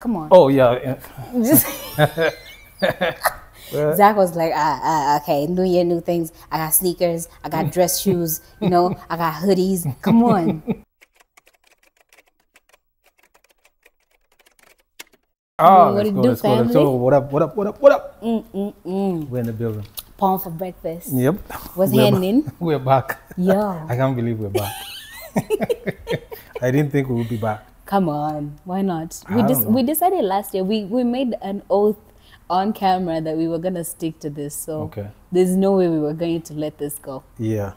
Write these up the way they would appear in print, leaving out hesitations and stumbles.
Come on. Oh yeah. Zach was like, okay, new year, new things. I got sneakers, I got dress shoes, I got hoodies. Come on. Let's go, let's go, let's go. What up? We're in the building. Palm for breakfast. Yep. What's happening? We're back. Yo. I can't believe we're back. I didn't think we would be back. Come on, why not? We decided last year, we made an oath on camera that we were going to stick to this. So there's no way we were going to let this go. Yeah.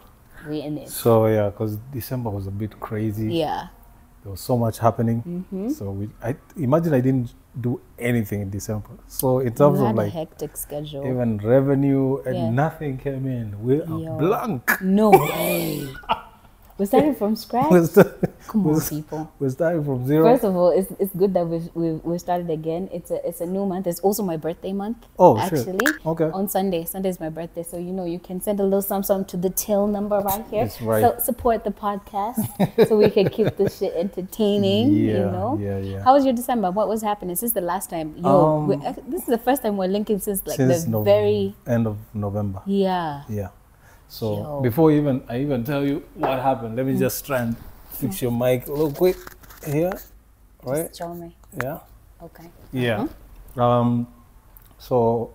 We're in it. So yeah, because December was a bit crazy. Yeah. There was so much happening. So I imagine I didn't do anything in December. So in terms of like a hectic schedule, even revenue and nothing came in. We are blank. No way. We started from scratch. Come on, people. We're starting from zero. First of all, it's good that we started again. It's a new month. It's also my birthday month. Oh, actually. Shit. Okay. On Sunday. Sunday is my birthday, so you can send a little something to the till number right here. That's right. So support the podcast so we can keep this shit entertaining. Yeah. How was your December? What was happening since the last time? This is the first time we're linking since the very end of November. Yeah. Yeah. So before I even tell you what happened, let me just try and fix your mic a little quick here, right? Just show me. Yeah. Okay. Yeah. So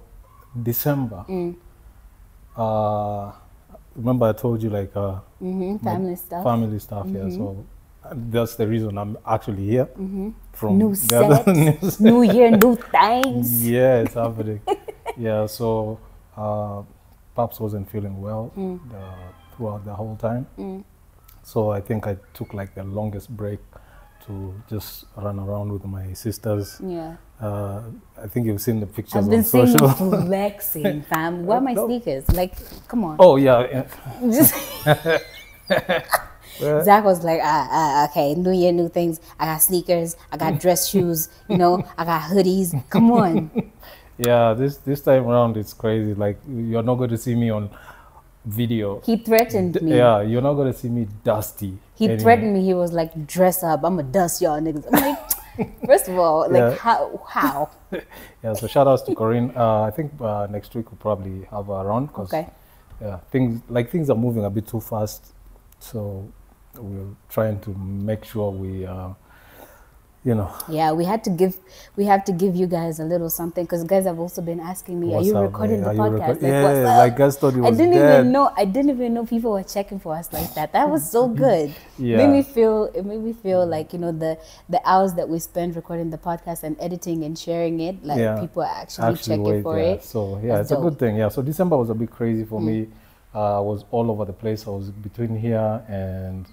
December. Remember I told you like family stuff. Family stuff. Yeah. So that's the reason I'm actually here. From new set, new year, new things. Yeah, it's happening. Yeah. So. Pops wasn't feeling well throughout the whole time. So I think I took like the longest break to just run around with my sisters. Yeah. I think you've seen the pictures I've been on social. Flexing, fam. Where are my sneakers? Like, come on. Oh yeah. Zach was like, okay, new year, new things. I got sneakers, I got dress shoes, I got hoodies. Come on. Yeah, this time around it's crazy. Like you're not going to see me on video. He threatened me. Yeah, you're not going to see me dusty. He threatened me. He was like, "Dress up. I'm gonna dust y'all niggas." I'm like, first of all, like how? Yeah. So shout outs to Corinne. I think next week we'll probably have her around because things are moving a bit too fast. So we're trying to make sure we. Yeah, we have to give you guys a little something because guys have also been asking me, are you recording the podcast? Like guys thought it was I didn't even know people were checking for us like that. That was so good. Yeah. It made me feel like, the hours that we spend recording the podcast and editing and sharing it, like people are actually checking for it. So it's a good thing. Yeah. So December was a bit crazy for me. I was all over the place. I was between here and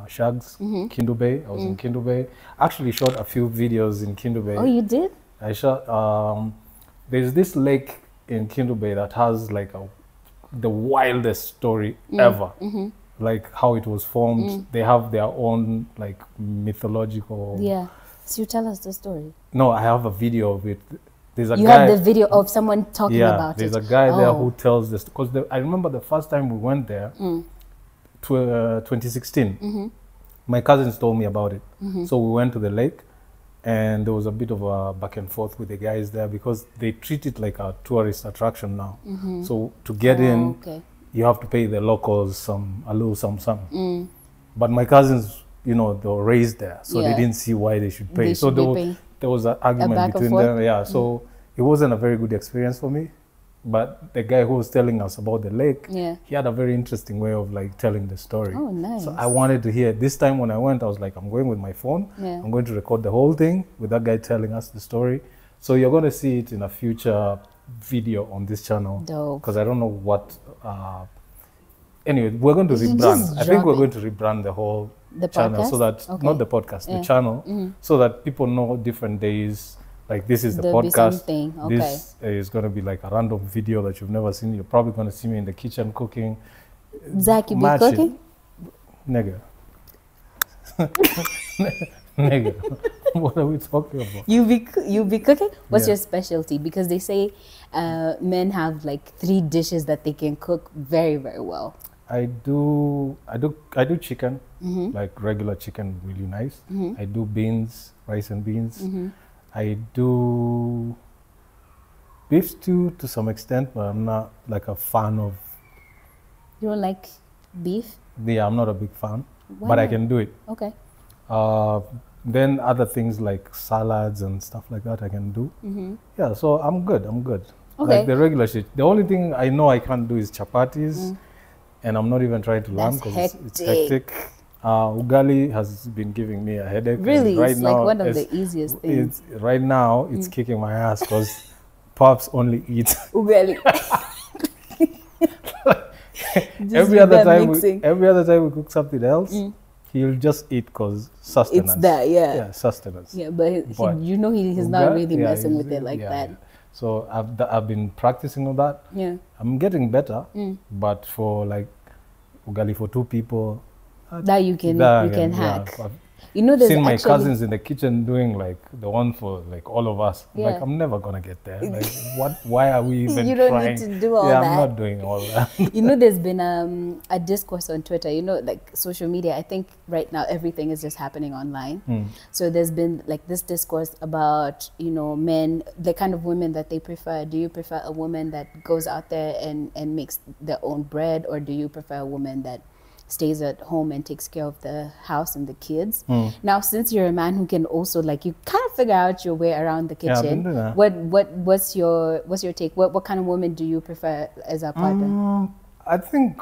Shags, Kindu Bay. I was in Kindu Bay. Actually shot a few videos in Kindu Bay. Oh, you did? I shot, there's this lake in Kindu Bay that has like the wildest story ever. Like how it was formed. They have their own like mythological. Yeah. So you tell us the story. No, I have a video of it. There's a guy, have the video of someone talking about it? Yeah, there's a guy there who tells this. Because I remember the first time we went there, 2016, my cousins told me about it. So we went to the lake and there was a bit of a back and forth with the guys there because they treat it like a tourist attraction now. So to get in, you have to pay the locals a little something. But my cousins, they were raised there. So they didn't see why they should pay. There was an argument between them. Yeah, so it wasn't a very good experience for me. But the guy who was telling us about the lake, he had a very interesting way of like telling the story. Oh, nice. So I wanted to hear. This time when I went, I was like, I'm going with my phone. I'm going to record the whole thing with that guy telling us the story. So you're going to see it in a future video on this channel. Dope. Because I don't know what... anyway, we're going to rebrand. I think we're going to rebrand the whole channel so that not the podcast, the channel, so that people know different days. Like this is the podcast. This is going to be like a random video that you've never seen. You're probably going to see me in the kitchen cooking. Zach, you be cooking? Nigga. Nigga. What are we talking about? You be cooking? What's your specialty? Because they say men have like 3 dishes that they can cook very, very well. I do chicken, like regular chicken, really nice. I do beans, rice and beans. I do beef stew to some extent, but I'm not like a fan of. You don't like beef? Yeah, I'm not a big fan, Why but not? I can do it. Okay. Then other things like salads and stuff like that I can do. Yeah, so I'm good. Okay. Like the regular shit. The only thing I know I can't do is chapatis, and I'm not even trying to learn because it's hectic. Ugali has been giving me a headache. Really? Right it's now, like one of the easiest things. Right now, it's kicking my ass because Pops only eats Ugali. every other time we cook something else, he'll just eat because sustenance. It's that, yeah. Yeah, sustenance. Yeah, but you know he's not really messing with it like that. Yeah. So I've been practicing on that. Yeah. I'm getting better, but for like ugali for 2 people, that you can hack. Yeah, you know, there's seen my cousins in the kitchen doing like the one for like all of us. Yeah. Like I'm never gonna get there. Like what? Why are we even you don't trying? need to do all that. I'm not doing all that. You know, there's been a discourse on Twitter. You know, like social media. I think right now everything is just happening online. So there's been like this discourse about, you know, men, the kind of women that they prefer. Do you prefer a woman that goes out there and makes their own bread, or do you prefer a woman that stays at home and takes care of the house and the kids? Now, since you're a man who can also, like, you kind of figure out your way around the kitchen. Yeah, I've been doing that. What's your take? What kind of woman do you prefer as a partner? I think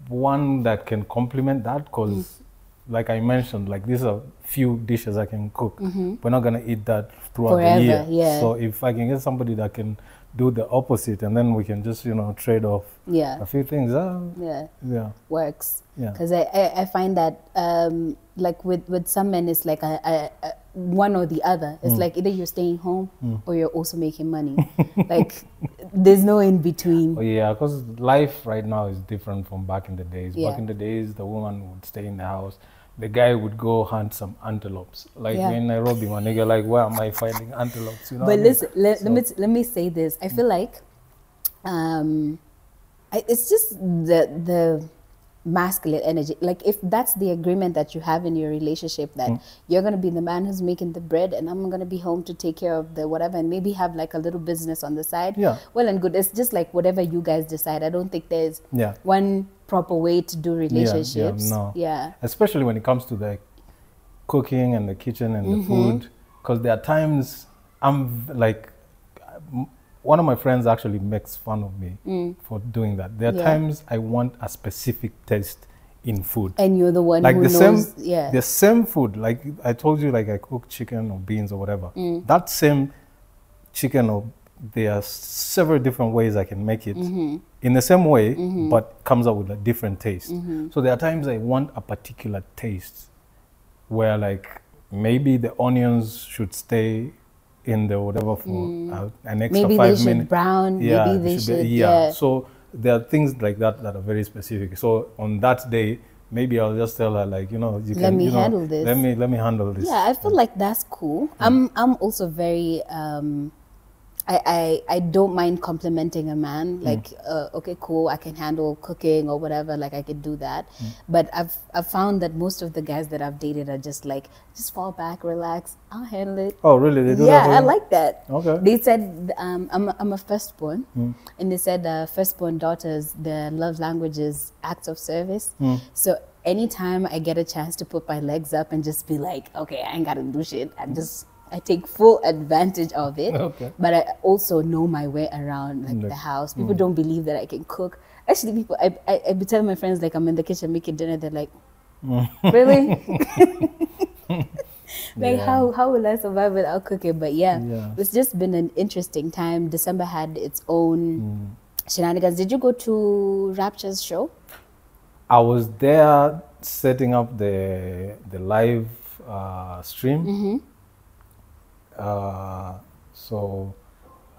one that can complement that, because like I mentioned, like these are few dishes I can cook. We're not gonna eat that throughout the year. Yeah. So if I can get somebody that can do the opposite, and then we can just, you know, trade off a few things. Works. Yeah. Because I find that like with some men, it's like a one or the other. It's like either you're staying home or you're also making money. Like there's no in between. Oh, yeah, because life right now is different from back in the days. Yeah. Back in the days, the woman would stay in the house. The guy would go hunt some antelopes. Like in Nairobi, my nigga, like, where am I finding antelopes? You know. But listen, let me say this. I feel like it's just the masculine energy. Like if that's the agreement that you have in your relationship, that you're going to be the man who's making the bread and I'm going to be home to take care of the whatever, and maybe have like a little business on the side. Yeah. Well and good. It's just like whatever you guys decide. I don't think there's one proper way to do relationships. Yeah. Especially when it comes to the cooking and the kitchen and the food, because there are times I'm like, one of my friends actually makes fun of me for doing that. There are times I want a specific taste in food, and you're the one like who knows. The same food, like I told you, like I cook chicken or beans or whatever. That same chicken, or there are several different ways I can make it in the same way, but comes out with a different taste. So there are times I want a particular taste where, like, maybe the onions should stay in the whatever for an extra maybe 5 minutes. Maybe they should brown. Maybe they should. So there are things like that that are very specific. So on that day, maybe I'll just tell her, like, you know, you let can me handle this. Let me handle this. Yeah, I feel like that's cool. I'm also very I don't mind complimenting a man, like okay, cool, I can handle cooking or whatever, like I could do that. But I've found that most of the guys that I've dated are just like, just fall back, relax, I'll handle it. Oh really? They do that? I like that. Okay. They said I'm a firstborn, and they said firstborn daughters, their love language is acts of service. So anytime I get a chance to put my legs up and just be like, okay, I ain't gotta do shit, I take full advantage of it. Okay. But I also know my way around, like the house. People don't believe that I can cook. Actually, people, I be telling my friends, like, I'm in the kitchen making dinner. They're like, really? Like, how will I survive without cooking? But it's just been an interesting time. December had its own shenanigans. Did you go to Rapture's show? I was there setting up the live stream. So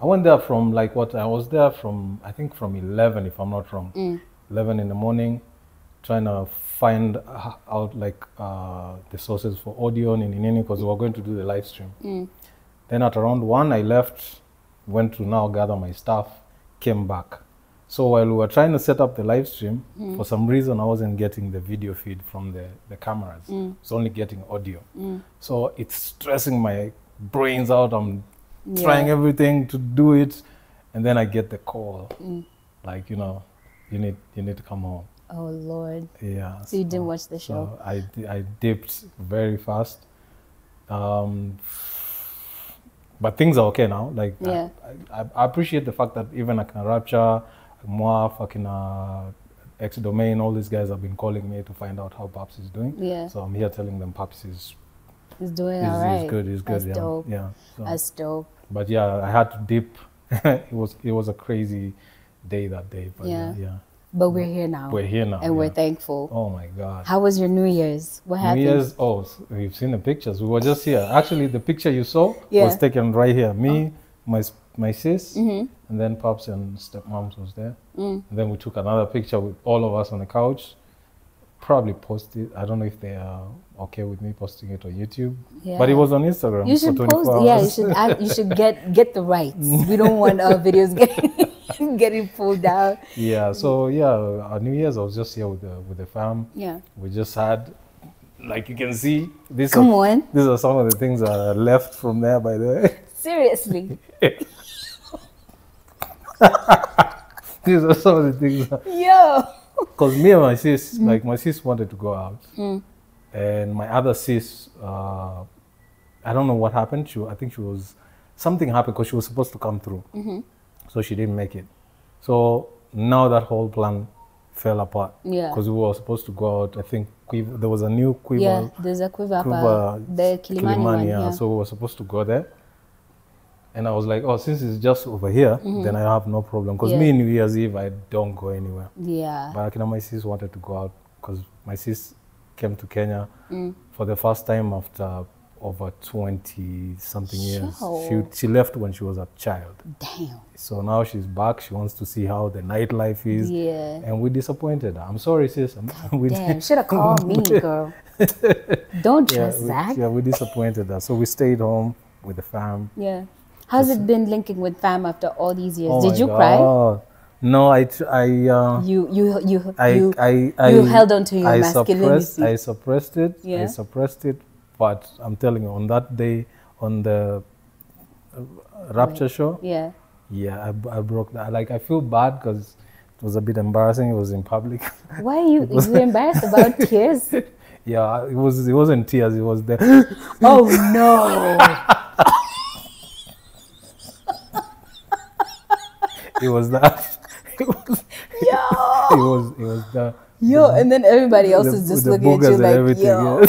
I went there from I was there from, I think from 11, if I'm not wrong, 11 in the morning, trying to find out the sources for audio in Nini, because we were going to do the live stream. Then at around 1, I left, went to now gather my stuff, came back. So while we were trying to set up the live stream, for some reason I wasn't getting the video feed from the cameras. I was only getting audio. So it's stressing my brains out. I'm trying everything to do it, and then I get the call, like, you know, you need to come home. Oh Lord. Yeah. So you didn't watch the show? So I dipped very fast. But things are okay now. Like, I appreciate the fact that even like Rapture, Moi, fucking X-Domain, all these guys have been calling me to find out how Paps is doing. Yeah. So I'm here telling them Paps is doing all right. He's good. He's good. That's dope. Yeah. So. That's dope. But yeah, I had to dip. It was a crazy day that day. But yeah. But we're here now. We're here now. And we're thankful. Oh my God. How was your New Year's? What happened? New Year's, we've seen the pictures. We were just here. Actually, the picture you saw was taken right here. Me, my sis, and then Pops and stepmoms was there. And then we took another picture with all of us on the couch. Probably post it. I don't know if they are okay with me posting it on YouTube. Yeah. But it was on Instagram. You should post. Yeah, you should get the rights. We don't want our videos getting pulled out. Yeah. So our New Year's, I was just here with the fam. Yeah. We just had, like you can see, these are some of the things that are left from there. By the way. Seriously. These are some of the things. Yo. Because me and my sis, like my sis wanted to go out, and my other sis, I don't know what happened. I think something happened because she was supposed to come through, so she didn't make it. So now that whole plan fell apart. Yeah. Because we were supposed to go out. I think there was a new Quiver. Yeah, there's a Quiver, the Kilimani one. Yeah. So we were supposed to go there. And I was like, since it's just over here, then I have no problem. Because me, New Year's Eve, I don't go anywhere. Yeah. But my sis wanted to go out because my sis came to Kenya for the first time after over 20-something years. She left when she was a child. Damn. So now she's back. She wants to see how the nightlife is. Yeah. And we disappointed her. I'm sorry, sis. Damn, should have called me, girl. Don't trust Zach. Yeah, we disappointed her. So we stayed home with the fam. Yeah. How's it been linking with fam after all these years? Did you cry? No, you held on to your masculinity. I suppressed it. Yeah. I suppressed it. But I'm telling you, on that day, on the Rapture show, I broke that. Like, I feel bad because it was a bit embarrassing. It was in public. Why are you embarrassed about tears? Yeah, it wasn't tears. It was the. Oh no. It was that. It was the. Yo, and then everybody else is just looking at you like, yo.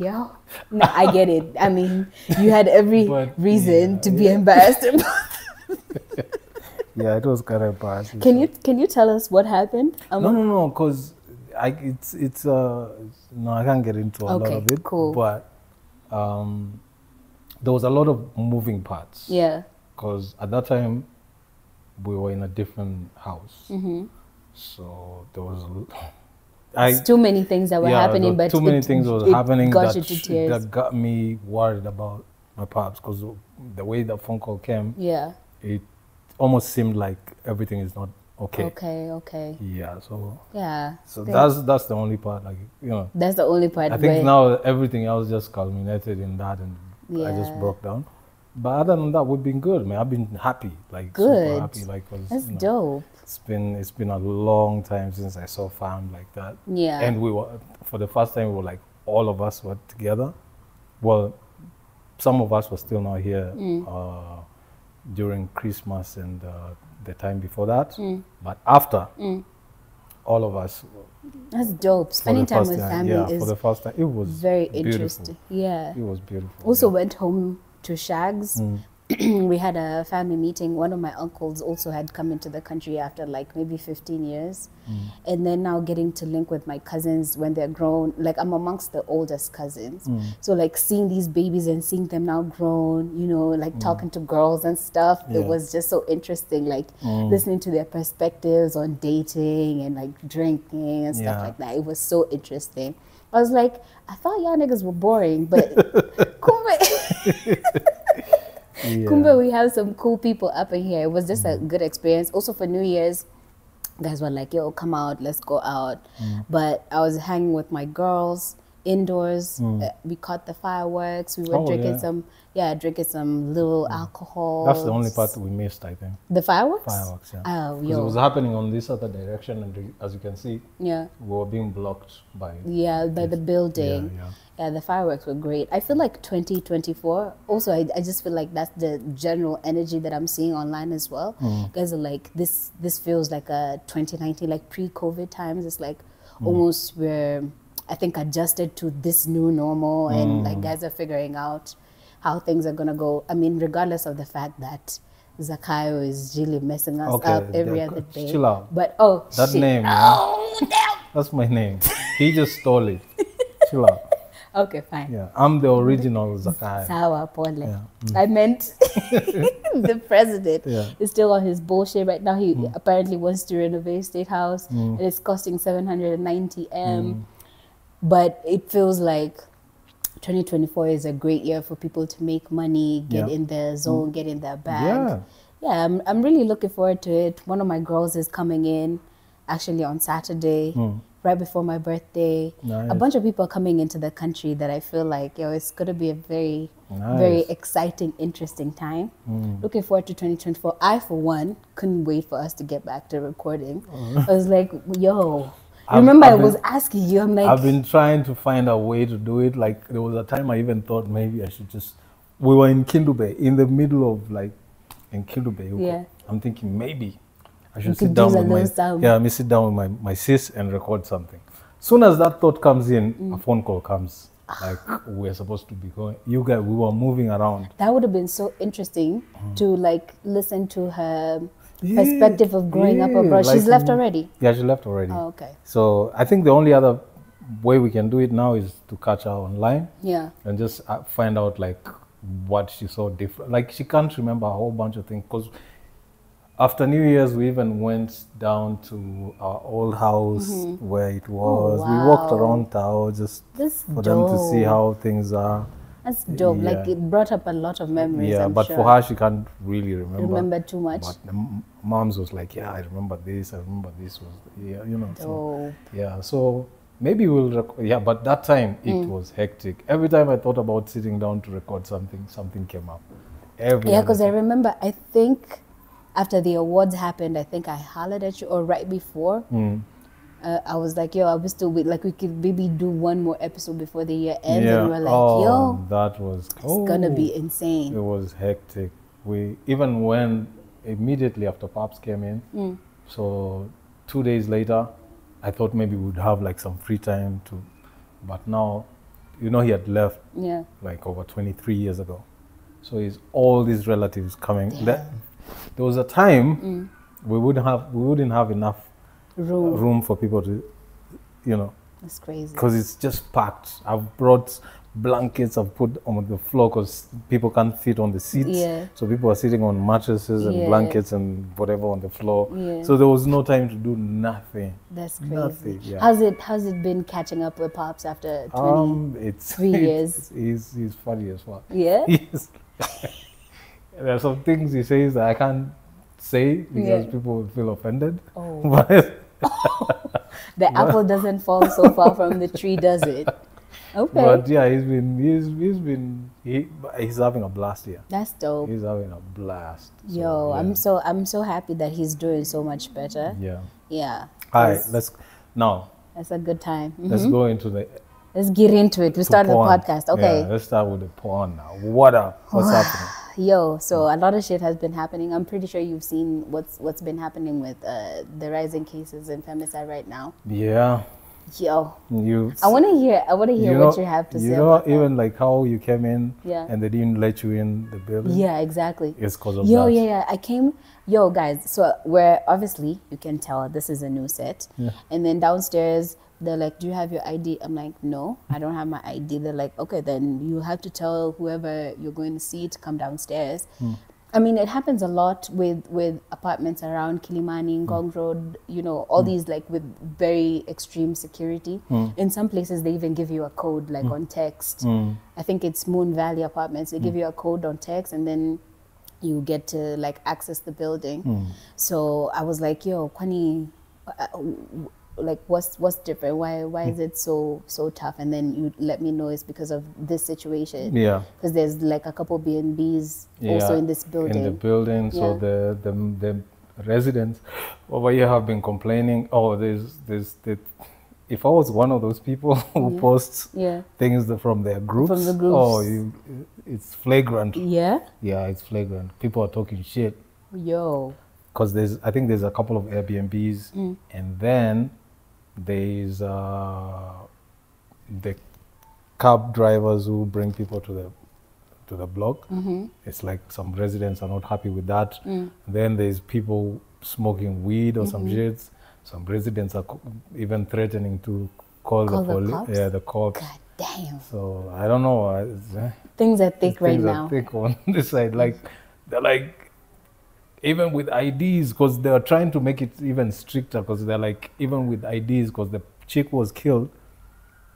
Yo. No, I get it. I mean, you had every reason to be embarrassed. Yeah, it was kind of embarrassing. Can you tell us what happened? No, because it's no, I can't get into a lot of it. Cool. But there was a lot of moving parts. Yeah. Because at that time, we were in a different house. So there was too many things that were happening, but too many things was happening that got me worried about my pops. Because the way that phone call came, it almost seemed like everything is not okay. Okay. Yeah. So that's the only part. Like, you know. That's the only part. I think now everything else just culminated in that, and I just broke down. But other than that, we've been good, man. I've been happy, like super happy, like that's dope. It's been a long time since I saw fam like that. Yeah. And we were, for the first time, we were like, all of us were together. Well, some of us were still not here during Christmas and the time before that. But after, all of us. That's dope. Spending time with family is for the first time. It was very interesting. Yeah. It was beautiful. Also went home to Shags. We had a family meeting. One of my uncles also had come into the country after like maybe 15 years. And then now getting to link with my cousins when they're grown. Like, I'm amongst the oldest cousins. So like seeing these babies and seeing them now grown, you know, like talking to girls and stuff. It was just so interesting, like listening to their perspectives on dating and like drinking and stuff like that. It was so interesting. I was like, I thought y'all niggas were boring, but Kumbe, we have some cool people up in here. It was just a good experience. Also for New Year's, guys were like, yo, come out, let's go out. But I was hanging with my girls, indoors. We caught the fireworks. We were drinking some little alcohol. That's the only part we missed, I think. The fireworks? Fireworks, yeah. Oh, because it was happening on this other direction, and as you can see, we were being blocked by the building. Yeah, the fireworks were great. I feel like 2024, also, I just feel like that's the general energy that I'm seeing online as well. Guys are like, this feels like a 2019, like pre-COVID times. It's like almost we're, I think, adjusted to this new normal, and like guys are figuring out how things are gonna go. I mean, regardless of the fact that Zakayo is really messing us up every other day. Chill out. But that shit. Name, damn. That's my name. He just stole it. Chill out. Okay, fine. Yeah, I'm the original Zakayo. Sawa pole. I meant the president is still on his bullshit right now. He apparently wants to renovate State House, and it's costing 790 M. But it feels like 2024 is a great year for people to make money, get in their zone, get in their bag. Yeah, I'm really looking forward to it. One of my girls is coming in actually on Saturday, right before my birthday. A bunch of people are coming into the country that I feel like, it's going to be a very, very exciting, interesting time. Looking forward to 2024. I, for one, couldn't wait for us to get back to recording. I was like, yo... I was asking you, I'm like... I've been trying to find a way to do it. Like, there was a time I even thought maybe I should just... We were in Kindube, in the middle of, like, in Kindube. I'm thinking maybe I should sit down with sit down with my sis and record something. Soon as that thought comes in, a phone call comes. Like, we're supposed to be going... You guys, we were moving around. That would have been so interesting to, like, listen to her... perspective of growing up abroad. Like, she's left already? Yeah, she left already. Oh, okay. So I think the only other way we can do it now is to catch her online. And just find out like what she saw different. Like she can't remember a whole bunch of things because after New Year's we even went down to our old house where it was. We walked around Tao just for them to see how things are. That's dope. Like it brought up a lot of memories. Yeah, but for her, she can't really remember too much. But the moms was like, I remember this. I remember this was, you know. Dope. So, so maybe we'll record. But that time it was hectic. Every time I thought about sitting down to record something came up. Because I remember, I think after the awards happened, I think I hollered at you, or right before. I was like, I was still wait, like we could maybe do one more episode before the year ends, and we were like, that was it's gonna be insane. It was hectic. We even when immediately after Pops came in, so 2 days later, I thought maybe we'd have like some free time to, but now, he had left like over 23 years ago, so it's all these relatives coming. There was a time we wouldn't have enough room for people to, That's crazy. Because it's just packed. I've brought blankets I've put on the floor because people can't fit on the seats. So people are sitting on mattresses and blankets and whatever on the floor. So there was no time to do nothing. That's crazy. Nothing, How's it been catching up with Pops after 3 years? He's funny as well. Yeah? There are some things he says that I can't say because people will feel offended. The apple doesn't fall so far from the tree, does it? Okay. But he's having a blast here. That's dope. He's having a blast. I'm so happy that he's doing so much better. Yeah. All right, that's a good time. Let's go into let's get into it. We started the podcast. Okay. Yeah, let's start with the porn now. What up? What's happening? So a lot of shit has been happening. I'm pretty sure you've seen what's been happening with the rising cases in femicide right now. Yeah. I want to hear what you have to say. Even like how you came in and they didn't let you in the building. Yeah, exactly. It's because of that. Yeah. I came. Guys. So we're obviously, you can tell this is a new set. And then downstairs, they're like, do you have your ID? I'm like, no, I don't have my ID. They're like, okay, then you have to tell whoever you're going to see to come downstairs. I mean, it happens a lot with apartments around Kilimani, Ngong Road, all these like with very extreme security. In some places, they even give you a code like on text. I think it's Moon Valley Apartments. They give you a code on text and then you get to like access the building. So I was like, Kwani, like what's different? Why is it so tough? And then you let me know it's because of this situation. Yeah. Because there's like a couple B&Bs also in this building. In the building, so the residents over here have been complaining. Oh, there's if I was one of those people who posts things from their groups, it's flagrant. Yeah? Yeah, it's flagrant. People are talking shit. Yo. Because I think there's a couple of Airbnbs, and then there's the cab drivers who bring people to the block. It's like some residents are not happy with that. Then there's people smoking weed or some shit. Some residents are even threatening to call the police. Yeah, the cops. God damn. So I don't know. Things are thick right now. Things are thick on this side. Like they're like. Even with IDs, because they are trying to make it even stricter, because they're like, even with IDs, because the chick was killed,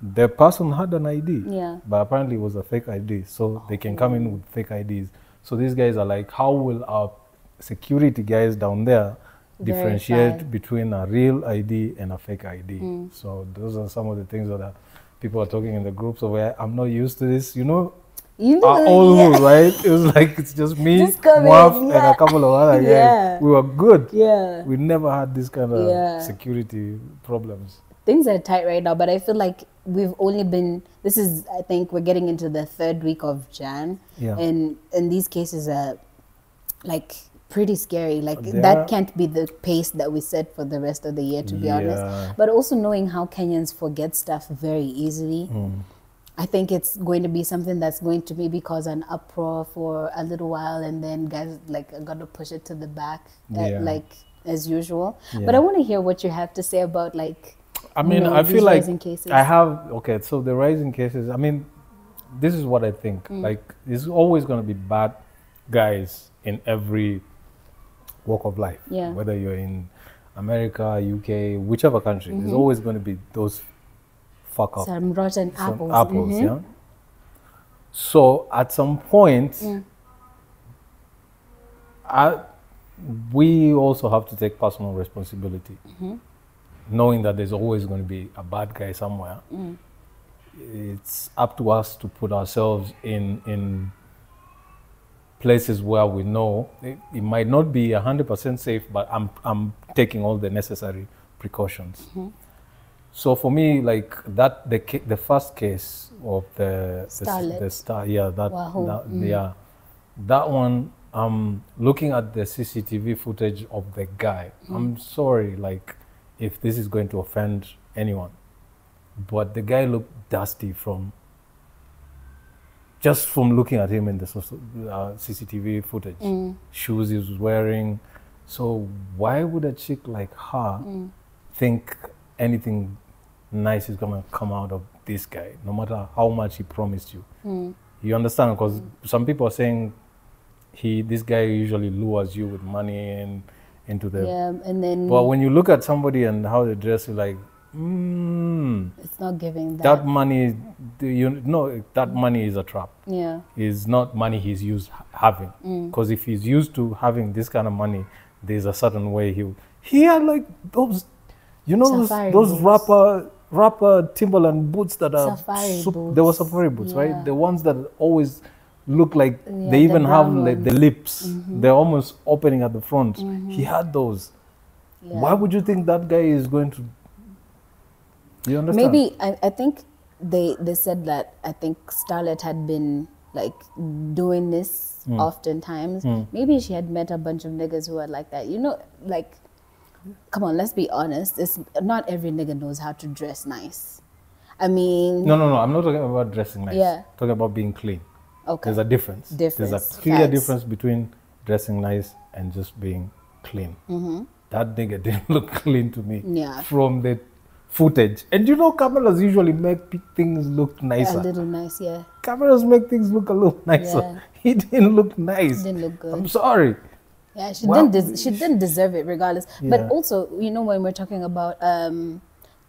the person had an ID, but apparently it was a fake ID, so they can come in with fake IDs. So these guys are like, how will our security guys down there differentiate between a real ID and a fake ID? So those are some of the things that people are talking in the groups of where I'm not used to this, you know. Old right? It was like it's just me, Muaf, and a couple of other guys. We were good. Yeah. We never had this kind of security problems. Things are tight right now, but I feel like we've only been. This is, I think, we're getting into the 3rd week of Jan, and these cases are like pretty scary. Like that can't be the pace that we set for the rest of the year, to be honest. But also knowing how Kenyans forget stuff very easily. I think it's going to be something that's going to maybe cause an uproar for a little while, and then guys like are going to push it to the back, like as usual. But I want to hear what you have to say about like. I mean, I feel like I have so the rising cases. I mean, this is what I think. Like, there's always going to be bad guys in every walk of life. Yeah. Whether you're in America, UK, whichever country, there's always going to be those. Fuck up. Some rotten apples. Yeah. So at some point, we also have to take personal responsibility, knowing that there's always going to be a bad guy somewhere. It's up to us to put ourselves in places where we know it might not be 100% safe, but I'm taking all the necessary precautions. So for me, like that, the first case of the star, that one. Looking at the CCTV footage of the guy, I'm sorry, like if this is going to offend anyone, but the guy looked dusty just from looking at him in the CCTV footage. Shoes he was wearing. So why would a chick like her think anything nice is gonna come out of this guy, no matter how much he promised you? You understand? Because some people are saying this guy usually lures you with money and into the and then. But when you look at somebody and how they dress, you're like, it's not giving that. That money, that money is a trap. Yeah, it's not money he's used having. Because if he's used to having this kind of money, there's a certain way he had like those, those rapper Timberland boots that are they were safari boots, right? The ones that always look like they even have like the lips. They're almost opening at the front. He had those. Why would you think that guy is going to? You understand? Maybe I think they said that I think Starlet had been like doing this oftentimes. Maybe she had met a bunch of niggas who are like that. Like, come on, let's be honest. It's not every nigga knows how to dress nice. I mean, no. I'm not talking about dressing nice. Yeah, talking about being clean. Okay, there's a difference. There's a clear difference between dressing nice and just being clean. That nigga didn't look clean to me. Yeah, from the footage. And cameras usually make things look nicer. A little nice, yeah. Cameras make things look a little nicer. Yeah. He didn't look nice. Didn't look good. I'm sorry. Yeah, she didn't deserve it regardless. Yeah. But also, when we're talking about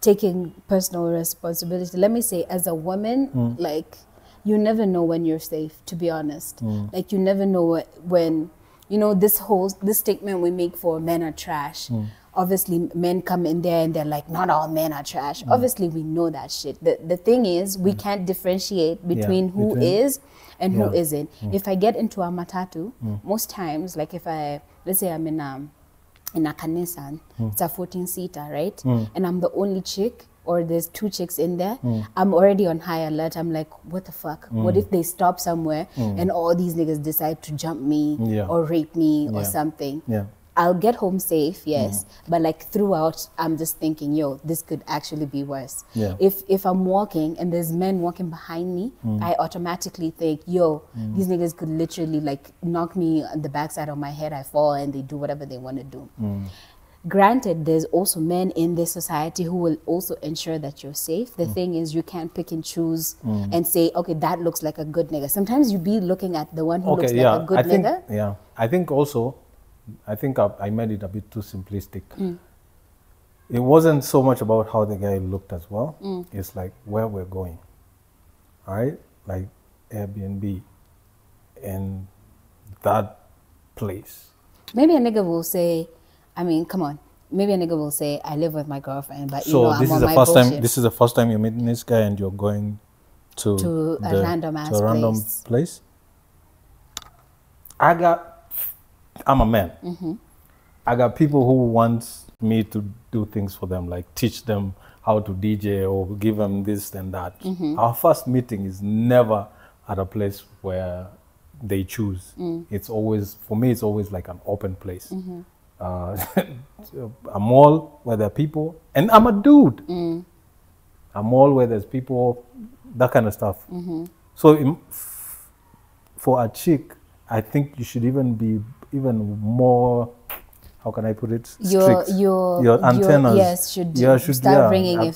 taking personal responsibility, let me say, as a woman, like, you never know when you're safe, to be honest. Like, you never know when, this statement we make for men are trash. obviously men come in there and they're like, not all men are trash. Obviously we know that shit. The thing is, we can't differentiate between who is and who isn't. If I get into a matatu, most times, like if let's say I'm in a Kanesan, it's a 14-seater, right? And I'm the only chick, or there's 2 chicks in there, I'm already on high alert. I'm like, what the fuck? What if they stop somewhere and all these niggas decide to jump me or rape me or something? I'll get home safe, yes, but like throughout, I'm just thinking, yo, this could actually be worse. If I'm walking and there's men walking behind me, I automatically think, yo, these niggas could literally like knock me on the backside of my head, I fall, and they do whatever they want to do. Granted, there's also men in this society who will also ensure that you're safe. The thing is, you can't pick and choose and say, okay, that looks like a good nigga. Sometimes you be looking at the one who looks like a good nigga. I think also, I made it a bit too simplistic. It wasn't so much about how the guy looked as well. It's like where we're going, all right? Like Airbnb and that place. Maybe a nigga will say, I mean, come on. Maybe a nigga will say, I live with my girlfriend, but so I'm on my bullshit. This is the first time you're meeting this guy and you're going to a random place. I'm a man. I got people who want me to do things for them, like teach them how to DJ or give them this and that. Our first meeting is never at a place where they choose. It's always, for me, it's always like an open place. A mall where there are people, and I'm a dude. A mall where there's people, that kind of stuff. So for a chick, I think you should even be even more, how can I put it, strict. Your antennas should start ringing.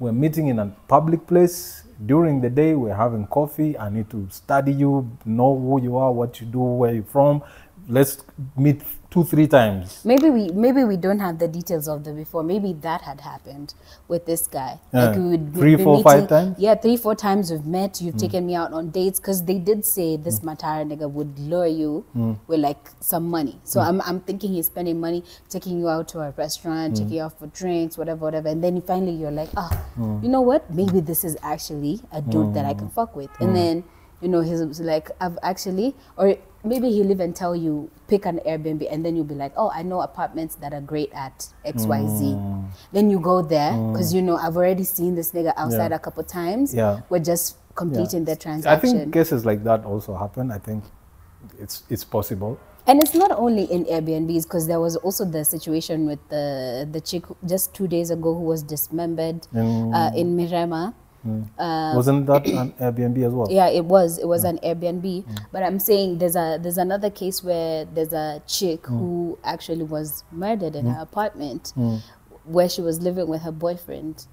We're meeting in a public place. During the day, we're having coffee. I need to study you, know who you are, what you do, where you're from. Let's meet 2-3 times. Maybe we don't have the details of the before. Maybe that had happened with this guy. Like we would 3, 4, 5 times. Yeah, 3, 4 times we've met. You've taken me out on dates, because they did say this Matara nigga would lure you with like some money. So I'm thinking he's spending money, taking you out to a restaurant, taking you out for drinks, whatever. And then finally you're like, you know what? Maybe this is actually a dude that I can fuck with. And then, you know, he's like, I've actually, or maybe he'll even tell you, pick an Airbnb, and then you'll be like, oh, I know apartments that are great at XYZ. Then you go there, because you know, I've already seen this nigga outside a couple times. We're just completing the transaction. I think cases like that also happen. I think it's possible. And it's not only in Airbnbs, because there was also the situation with the chick just 2 days ago who was dismembered in Mirema. Wasn't that an Airbnb as well? Yeah, it was an Airbnb. But I'm saying there's another case where there's a chick who actually was murdered in her apartment, where she was living with her boyfriend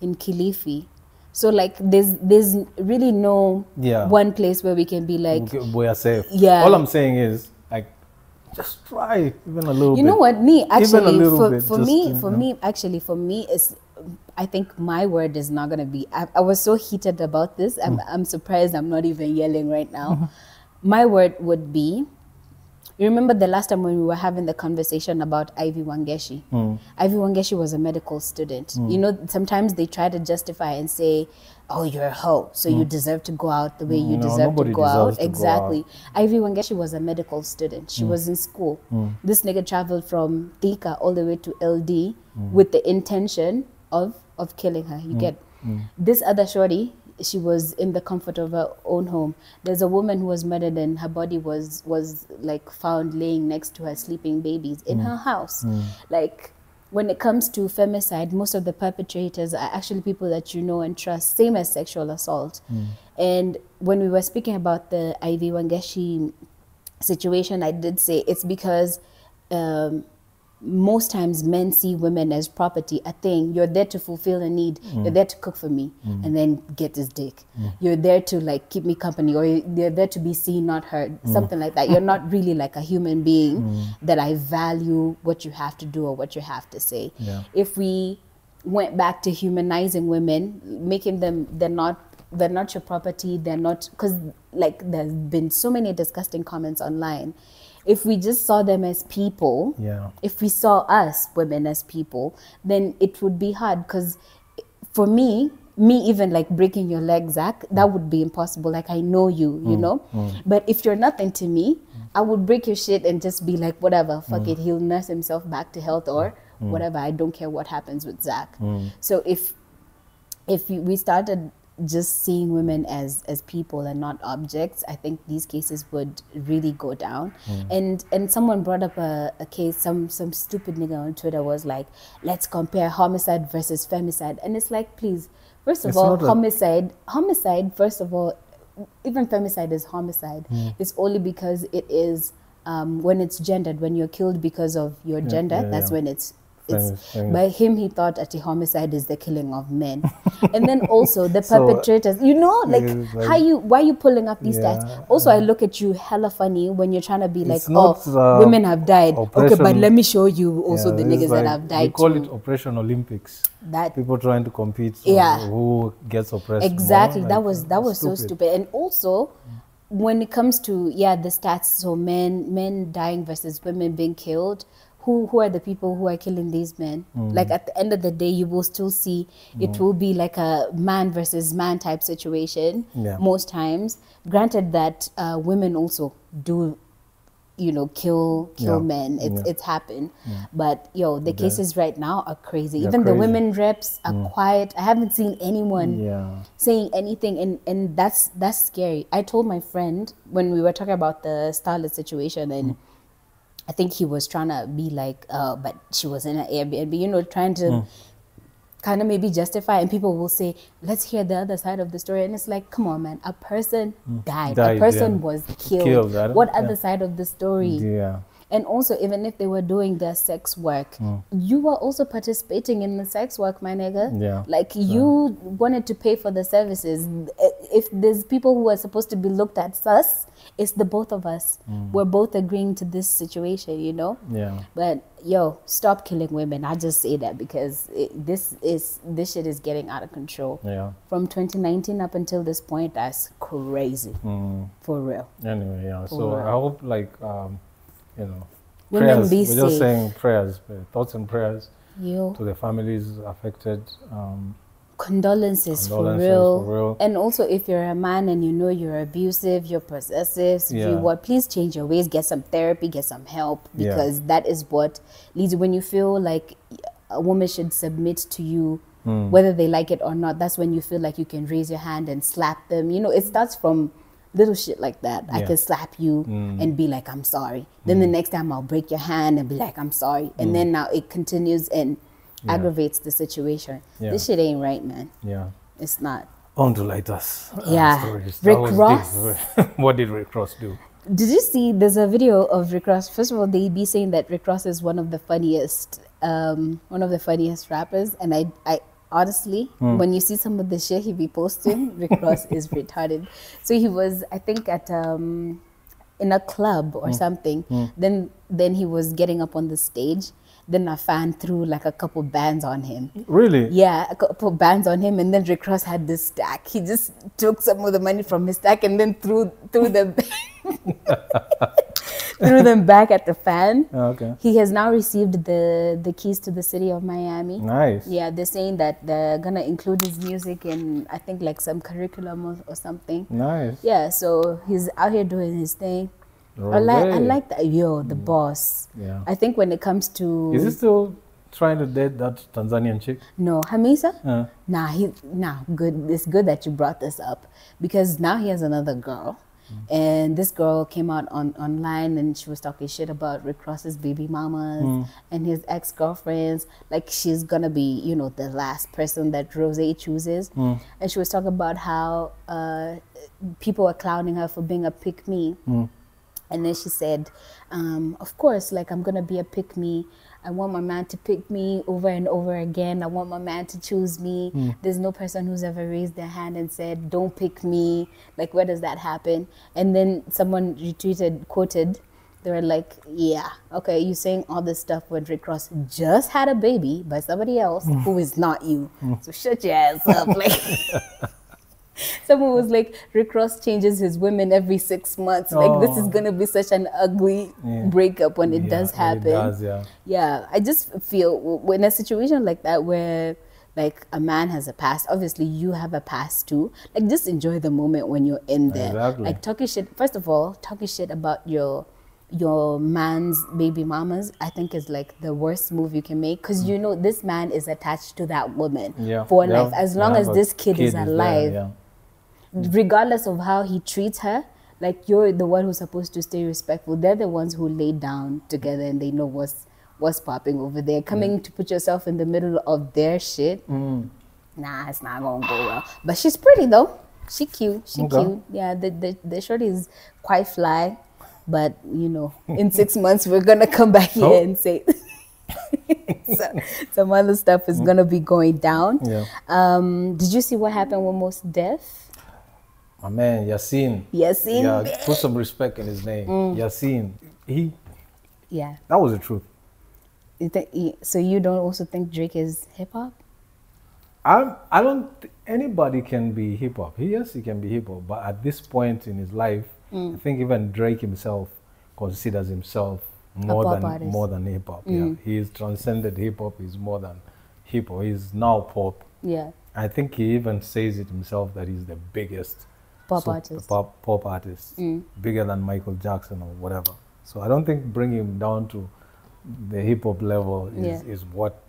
in Kilifi. So like there's really no one place where we can be like, we are safe. All I'm saying is, like, just try even a little bit. You know what? Me actually, for me, it's, I think my word is not gonna be. I was so heated about this. I'm surprised I'm not even yelling right now. My word would be. You remember the last time when we were having the conversation about Ivy Wangeshi? Ivy Wangeshi was a medical student. You know, sometimes they try to justify and say, oh, you're a hoe, so you deserve to go out the way you deserve to go out. Exactly. Ivy Wangeshi was a medical student. She was in school. This nigga traveled from Thika all the way to LD with the intention of killing her. You get this other shorty. She was in the comfort of her own home. There's a woman who was murdered and her body was like found laying next to her sleeping babies in her house. Like, when it comes to femicide, most of the perpetrators are actually people that you know and trust, same as sexual assault. And when we were speaking about the Ivy Wangeshi situation, I did say it's because most times men see women as property, a thing. You're there to fulfill a need. You're there to cook for me and then get this dick. You're there to like keep me company, or you're there to be seen, not heard, something like that. You're not really like a human being that I value what you have to do or what you have to say. If we went back to humanizing women, making them, they're not your property, they're not, because like there's been so many disgusting comments online. If we just saw them as people, if we saw us women as people, then it would be hard. Because for me even like breaking your leg, Zach, that would be impossible. Like, I know you, you know. But if you're nothing to me, I would break your shit and just be like, whatever, fuck it, he'll nurse himself back to health or whatever. I don't care what happens with Zach. So if we started just seeing women as people and not objects, I think these cases would really go down. And someone brought up a case, some stupid nigga on Twitter was like, let's compare homicide versus femicide. And it's like, please, first of all, homicide, first of all, even femicide is homicide. It's only because it is when it's gendered, when you're killed because of your gender, that's when it's by him, he thought that a homicide is the killing of men. And then also the perpetrators, you know, like why are you pulling up these stats? Also, I look at you hella funny when you're trying to be like, women have died. Okay, but let me show you also the niggas that have died. We call it Operation Olympics. That people trying to compete who gets oppressed. Exactly. More. That was so stupid. And also, when it comes to the stats, so men dying versus women being killed, who are the people who are killing these men? Like, at the end of the day, you will still see it will be like a man versus man type situation most times. Granted that women also do, you know, kill men. It's happened. But the cases right now are crazy. Even the women reps are quiet. I haven't seen anyone saying anything, and that's scary. I told my friend when we were talking about the starlet situation, and I think he was trying to be like, but she was in an Airbnb, you know, trying to kind of maybe justify, and people will say, let's hear the other side of the story. And it's like, come on, man, a person died. A person was killed. What other side of the story? And also, even if they were doing their sex work, you were also participating in the sex work, my nigga. Like, you wanted to pay for the services. If there's people who are supposed to be looked at sus, it's the both of us. We're both agreeing to this situation, you know? But, stop killing women. I just say that because this shit is getting out of control. From 2019 up until this point, that's crazy. For real. Anyway, so I hope, like, you know, women prayers. Be We're safe. just saying prayers, thoughts and prayers to the families affected. Condolences for real. And also, if you're a man and you know you're abusive, you're possessive, please change your ways, get some therapy, get some help, because that is what leads. When you feel like a woman should submit to you, whether they like it or not, that's when you feel like you can raise your hand and slap them. You know, it starts from little shit like that. I can slap you and be like, I'm sorry. Then the next time I'll break your hand and be like, I'm sorry. And then now it continues and aggravates the situation. This shit ain't right, man. It's not. On to light us. Rick Ross. What did Rick Ross do? Did you see, there's a video of Rick Ross. First of all, they be saying that Rick Ross is one of the funniest rappers. And I honestly, when you see some of the shit he be posting, Rick Ross is retarded. So he was, I think, at in a club or something. Then he was getting up on the stage. Then a fan threw like a couple bands on him. Really? Yeah, a couple bands on him. And then Rick Ross had this stack. He just took some of the money from his stack and then threw them threw them back at the fan. He has now received the keys to the city of Miami. Nice. Yeah, they're saying that they're gonna include his music in, I think, like some curriculum or something. Nice. Yeah, so he's out here doing his thing. I like that. The boss. Yeah. I think when it comes to... Is he still trying to date that Tanzanian chick? No. Hamisa? Nah, good. It's good that you brought this up, because now he has another girl. And this girl came out online and she was talking shit about Rick Ross's baby mamas and his ex-girlfriends. Like, she's gonna be, you know, the last person that Rose chooses. And she was talking about how people are clowning her for being a pick-me. And then she said, of course, like, I'm gonna be a pick-me. I want my man to pick me over and over again. I want my man to choose me. There's no person who's ever raised their hand and said, don't pick me. Like, where does that happen? And then someone retweeted, quoted, they were like, yeah, okay, you're saying all this stuff when Rick Ross just had a baby by somebody else who is not you. So shut your ass up. Like, Someone was like, Rick Ross changes his women every 6 months. Like, this is going to be such an ugly breakup when it does happen. It does, yeah. Yeah, I just feel when a situation like that where like a man has a past, obviously you have a past too. Like, just enjoy the moment when you're in there. Exactly. Like, talking shit, first of all, talking shit about your man's baby mamas, I think is like the worst move you can make, because you know this man is attached to that woman for life. As long as this kid is alive, regardless of how he treats her, like, you're the one who's supposed to stay respectful. They're the ones who lay down together and they know what's popping over there. Coming to put yourself in the middle of their shit, nah, it's not gonna go well. But she's pretty though. She cute. She cute. Yeah, the shorty is quite fly. But you know, in 6 months we're gonna come back here and say some other stuff is gonna be going down. Yeah. Did you see what happened with Mos Def? My man, Yasin. Yasin. Yeah, put some respect in his name. Yasin. Yeah. That was the truth. So you don't also think Drake is hip hop? I don't. Anybody can be hip hop. Yes, he can be hip hop. But at this point in his life, I think even Drake himself considers himself more than hip hop. Yeah, he's transcended hip hop. He's more than hip hop. He's now pop. Yeah. I think he even says it himself that he's the biggest pop artist. Pop artist, bigger than Michael Jackson or whatever. So I don't think bringing him down to the hip hop level is what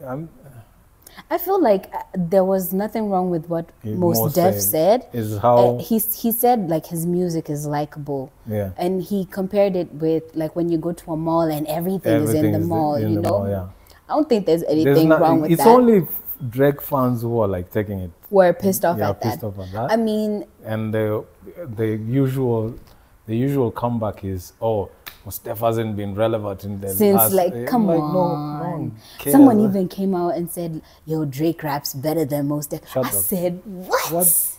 I feel like there was nothing wrong with what Mos Def said. Is how he said like his music is likable. Yeah. And he compared it with like when you go to a mall and everything is in the mall, you know? Mall, yeah. I don't think there's anything wrong with that. It's only Drake fans who are like taking it. We're pissed off at that. I mean, and the usual comeback is, oh, Mos Def hasn't been relevant in the since last, like come like, on. No someone even came out and said, yo, Drake raps better than Mos Def. I said, what?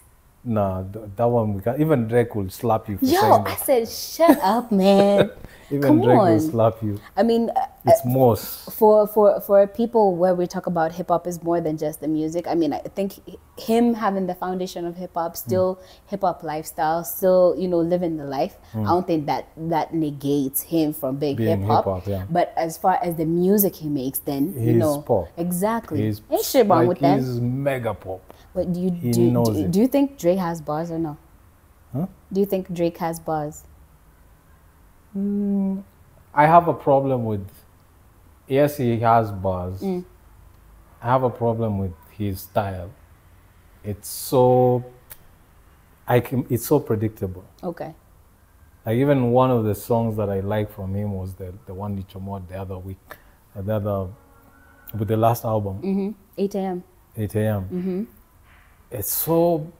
No, that one we can't. Even Drake will slap you for saying that. I said, shut up, man. Even Drake will slap you. I mean, it's Mos. For people where we talk about hip hop is more than just the music. I mean, I think him having the foundation of hip hop, still hip hop lifestyle, still, you know, living the life. I don't think that negates him from being hip hop. Yeah. But as far as the music he makes, then you know, pop. Exactly. Ain't shit wrong with that. He's mega pop. But do you think Drake has bars or no? Huh? Do you think Drake has bars? I have a problem with. Yes, he has bars. I have a problem with his style. It's so. It's so predictable. Okay. Like even one of the songs that I like from him was the one he promoted the other week, with the last album. 8 a.m. 8 a.m. It's so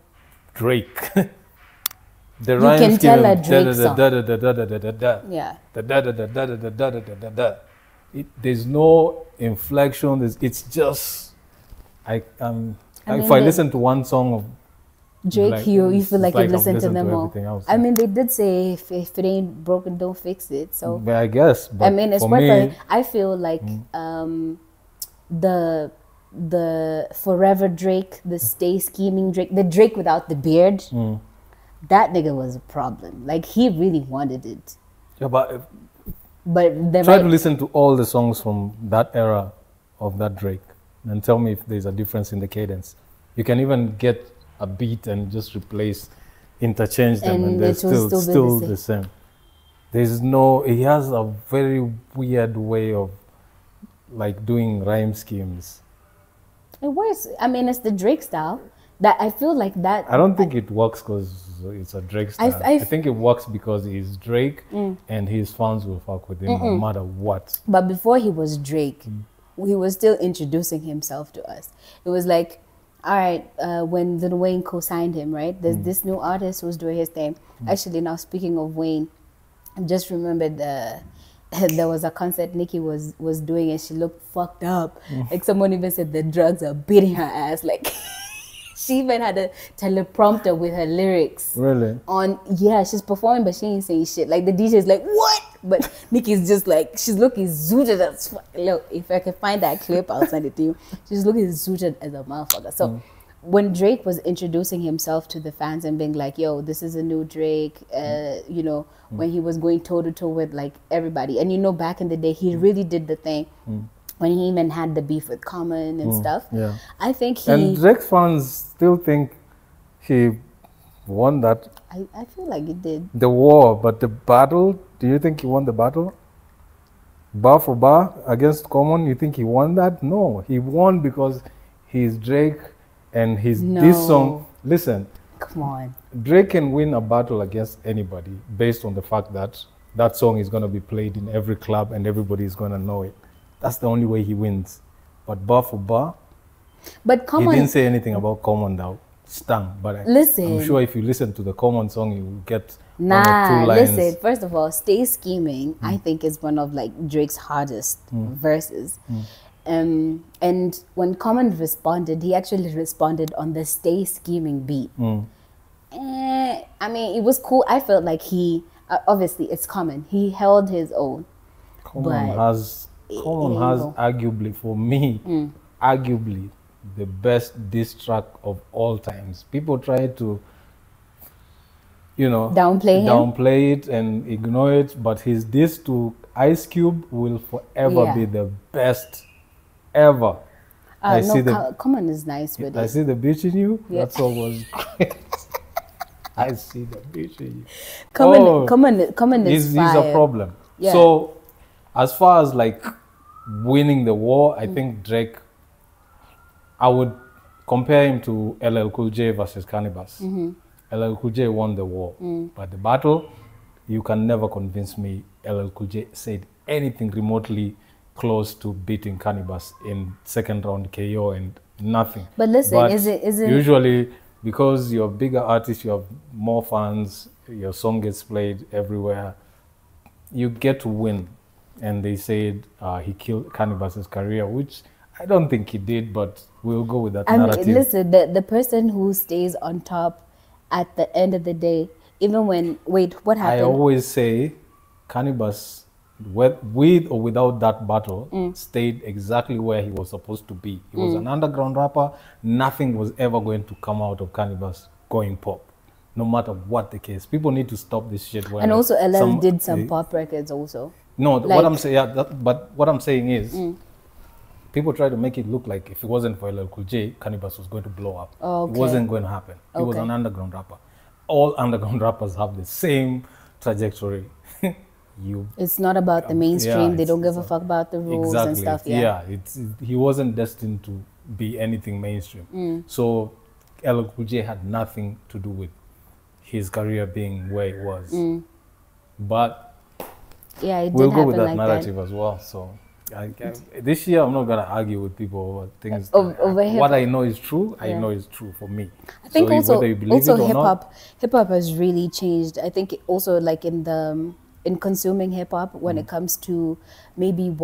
Drake. The you can tell a Drake song. Yeah. There's no inflection. It's just if I listen to one song of Drake, like, you feel like you've listened to them all. Else, I mean, they did say if it ain't broken, don't fix it. So but I guess. But I mean, it's worth. I feel like the forever Drake, the stay scheming Drake, the Drake without the beard. That nigga was a problem. Like, he really wanted it. Yeah, but try to listen to all the songs from that era of that Drake and tell me if there's a difference in the cadence. You can even get a beat and just interchange them, and they're still the same. There's no. He has a very weird way of like doing rhyme schemes. It works. I mean, it's the Drake style. That I feel like that. I don't think it works because it's a Drake style. I think it works because he's Drake and his fans will fuck with him no matter what. But before he was Drake, he was still introducing himself to us. It was like, all right, when Lil Wayne co-signed him, right? There's this new artist who's doing his thing. Actually, now speaking of Wayne, I just remembered there was a concert Nicki was doing and she looked fucked up. Like someone even said the drugs are beating her ass. Like. She even had a teleprompter with her lyrics. Really? She's performing, but she ain't saying shit. Like, the DJ is like, what? But Nicki's just like, she's looking zooted as fuck. Look, if I can find that clip, I'll send it to you. She's looking zooted as a motherfucker. So, when Drake was introducing himself to the fans and being like, yo, this is a new Drake, you know, when he was going toe to toe with like everybody. And you know, back in the day, he really did the thing when he even had the beef with Common and stuff. Yeah. I think he... And Drake fans still think he won that. I feel like he did. The war, but the battle, do you think he won the battle? Bar for bar against Common, you think he won that? No, he won because he's Drake and this song. Listen, come on. Drake can win a battle against anybody based on the fact that that song is going to be played in every club and everybody is going to know it. That's the only way he wins. But bar for bar, but Common, he didn't say anything about Common now. Stung, but listen, I'm sure if you listen to the Common song, you will get one or two lines. Listen, first of all, Stay Scheming, I think is one of like Drake's hardest verses. And when Common responded, he actually responded on the Stay Scheming beat. I mean, it was cool. I felt like he, obviously it's Common, he held his own. Common has arguably, for me, arguably the best diss track of all times. People try to, you know, downplay it and ignore it, but his diss to Ice Cube will forever be the best ever. Common is nice with it. I see the bitch in you. Yeah. That song was great. I see the bitch in you. Common is he's a problem. Yeah. So as far as like winning the war, I think Drake, I would compare him to LL Cool J versus Cannabis. LL Cool J won the war, but the battle, you can never convince me LL Cool J said anything remotely close to beating Cannabis in second round KO and nothing. But listen, is it usually because you're a bigger artist, you have more fans, your song gets played everywhere, you get to win. And they said he killed Cannabis's career, which I don't think he did, but we'll go with that narrative. Listen, the person who stays on top at the end of the day, even when, what happened? I always say Cannabis, with or without that battle, stayed exactly where he was supposed to be. He was an underground rapper. Nothing was ever going to come out of Cannabis going pop, no matter what the case. People need to stop this shit. And also LL did some pop records also. No, like, what I'm saying, but what I'm saying is, people try to make it look like if it wasn't for LL Cool J, Cannabis was going to blow up. It wasn't going to happen. He was an underground rapper. All underground rappers have the same trajectory. It's not about the mainstream. They don't give a fuck about the rules and stuff. He wasn't destined to be anything mainstream. So LL Cool J had nothing to do with his career being where it was. But yeah, it we'll did go with that like narrative as well. So this year I'm not gonna argue with people over things. What I know is true. I know is true for me. I think so also hip hop has really changed. I think also like in consuming hip hop, when it comes to maybe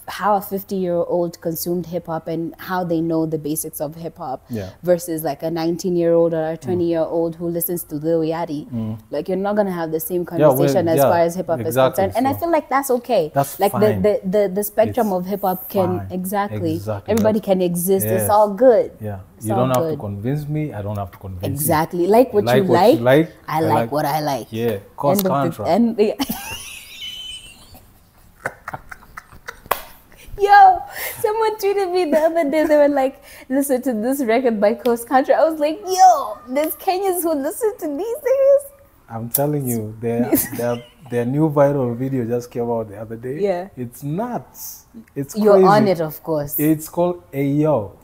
how a 50-year-old consumed hip hop and how they know the basics of hip hop versus like a 19-year-old or a 20-year-old who listens to Lil Yachty. Like you're not gonna have the same conversation as far as hip hop is concerned, and I feel like that's okay. That's like fine. the spectrum of hip hop can everybody can exist. It's all good. Yeah, you don't have to convince me. I don't have to convince you. Exactly. Like what you like. I like what I like. Yeah, cause contra. Yo, someone tweeted me the other day. They were like, listen to this record by Coast Country. I was like, yo, there's Kenyans who listen to these things. I'm telling you, their new viral video just came out the other day. Yeah. It's nuts. It's You're crazy. on it, of course. It's called Ayo.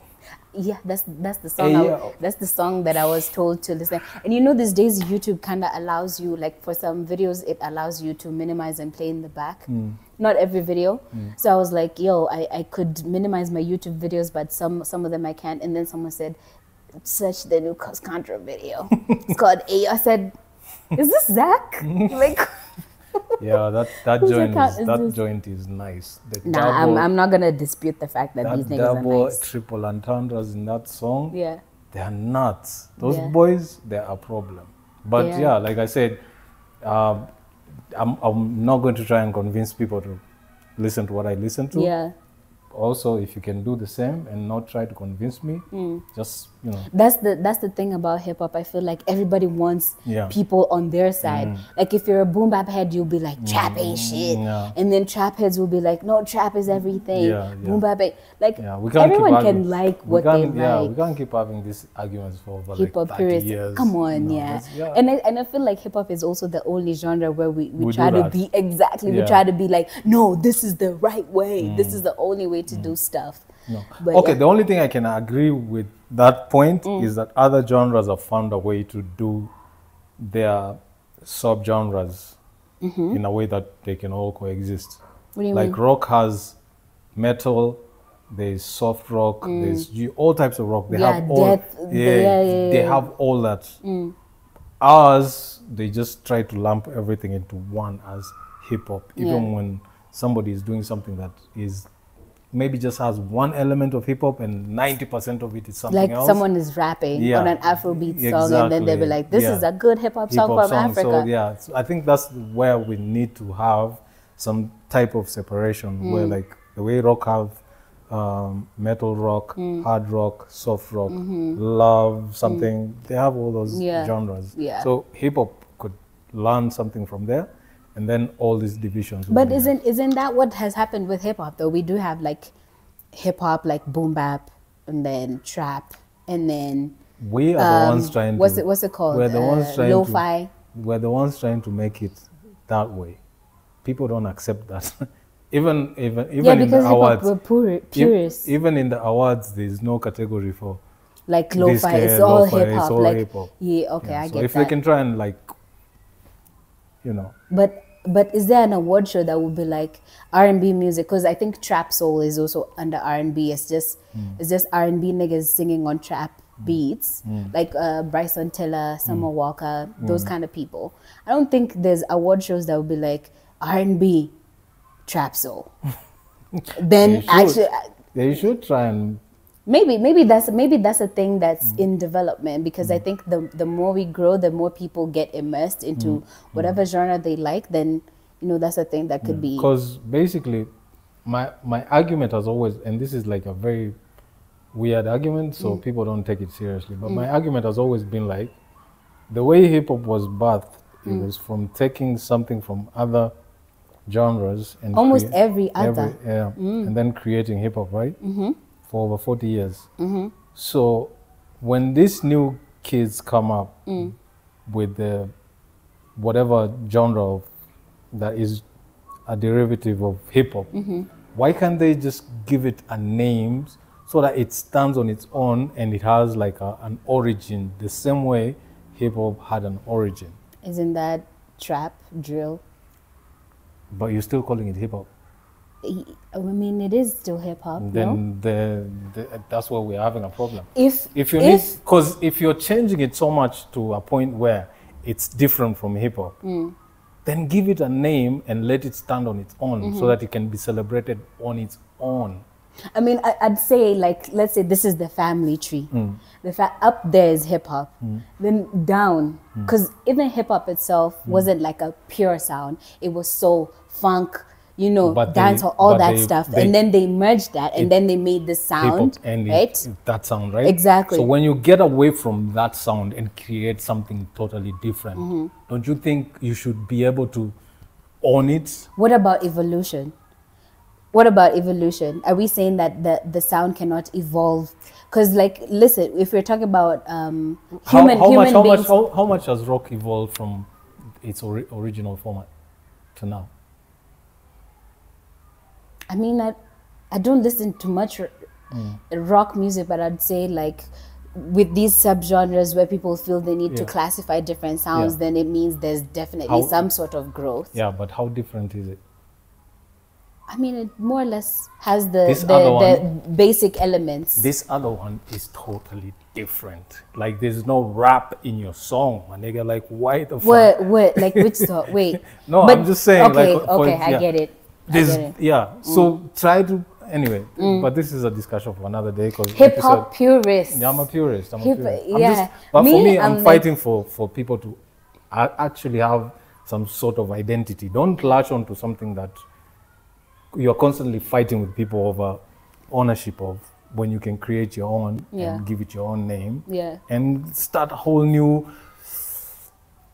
Yeah, that's the song. That's the song that I was told to listen. And you know, these days YouTube kind of allows you, like for some videos, it allows you to minimize and play in the back. Not every video. So I was like, yo, I could minimize my YouTube videos, but some of them I can't. And then someone said, search the new Cos Contra video. It's called Ayo. I said, is this ZaQ? Like. Yeah, that joint is nice. I'm not gonna dispute the fact that these niggas are nice. Triple entendres in that song, they are nuts. Those boys, they're a problem. But yeah, like I said, I'm not going to try and convince people to listen to what I listen to. Yeah. also, if you can do the same and not try to convince me, just, you know. That's the thing about hip hop. I feel like everybody wants people on their side. Like if you're a boom bap head, you'll be like, trap ain't shit. And then trap heads will be like, no, trap is everything. Boom bap ain't. Like everyone can like what they like. Yeah, we can't keep having these arguments for over like 30 years. Come on, And I feel like hip hop is also the only genre where we try to be we try to be like, no, this is the right way. This is the only way to do stuff. No. But okay, the only thing I can agree with that point is that other genres have found a way to do their subgenres in a way that they can all coexist. What do you mean? Like rock has metal, there's soft rock, there's all types of rock. They have all they have all that. Ours, they just try to lump everything into one as hip hop, even when somebody is doing something that is maybe just has one element of hip hop and 90% of it is something else. Like someone is rapping on an Afrobeat song and then they'll be like, this is a good hip hop song from Africa. So I think that's where we need to have some type of separation where like the way rock have metal rock, hard rock, soft rock, love, something, they have all those genres. So hip hop could learn something from there. And then all these divisions. But isn't that what has happened with hip hop though? We do have like hip hop, like boom bap, and then trap, and then we are the ones trying what's it called? We're the ones trying lo-fi. We're the ones trying to make it that way. People don't accept that. even in the awards, we're purists. Even in the awards, there's no category for like lo-fi. It's all hip hop. Like hip-hop. Yeah, okay, I get that. So if they can try and like, you know. But is there an award show that would be like R&B music? Because I think trap soul is also under R&B. It's just R&B niggas singing on trap beats, like Bryson Tiller, Summer Walker, those kind of people. I don't think there's award shows that would be like R&B trap soul. Then they should try and. Maybe that's a thing that's in development, because I think the more we grow, the more people get immersed into whatever genre they like, then that's a thing that could be. Because basically, my argument has always, and this is like a very weird argument, so people don't take it seriously. But my argument has always been like, the way hip hop was birthed, it was from taking something from other genres and almost every other, and then creating hip hop, right? For over 40 years. So when these new kids come up with the whatever genre that is a derivative of hip hop, why can't they just give it a name so that it stands on its own and it has like an origin, the same way hip hop had an origin? Isn't that trap, drill? But you're still calling it hip hop. I mean, it is still hip hop. Then that's where we're having a problem. Because if you're changing it so much to a point where it's different from hip hop, then give it a name and let it stand on its own so that it can be celebrated on its own. I mean, I'd say, like, let's say this is the family tree. Up there is hip hop, then down, because even hip hop itself wasn't like a pure sound. It was soul, funk, dancehall, all that stuff, and then they merged that, and then they made the sound, right? That sound, right? Exactly. So when you get away from that sound and create something totally different, don't you think you should be able to own it? What about evolution? Are we saying that the sound cannot evolve? Because, like, listen, if we're talking about how much has rock evolved from its original format to now? I mean, I don't listen to much rock music, but I'd say, like, with these subgenres where people feel they need to classify different sounds, then it means there's definitely some sort of growth. Yeah, but how different is it? I mean, it more or less has the basic elements. This other one is totally different. Like, there's no rap in your song, my nigga. Like, why the fuck? What? Like, which song? Wait. No, I'm just saying. Okay, I get it. So try to, anyway, but this is a discussion for another day. Because hip-hop purist. Yeah, I'm a purist. But for me, I'm fighting for people to actually have some sort of identity. Don't latch on to something that you're constantly fighting with people over ownership of when you can create your own Yeah. and give it your own name Yeah. and start a whole new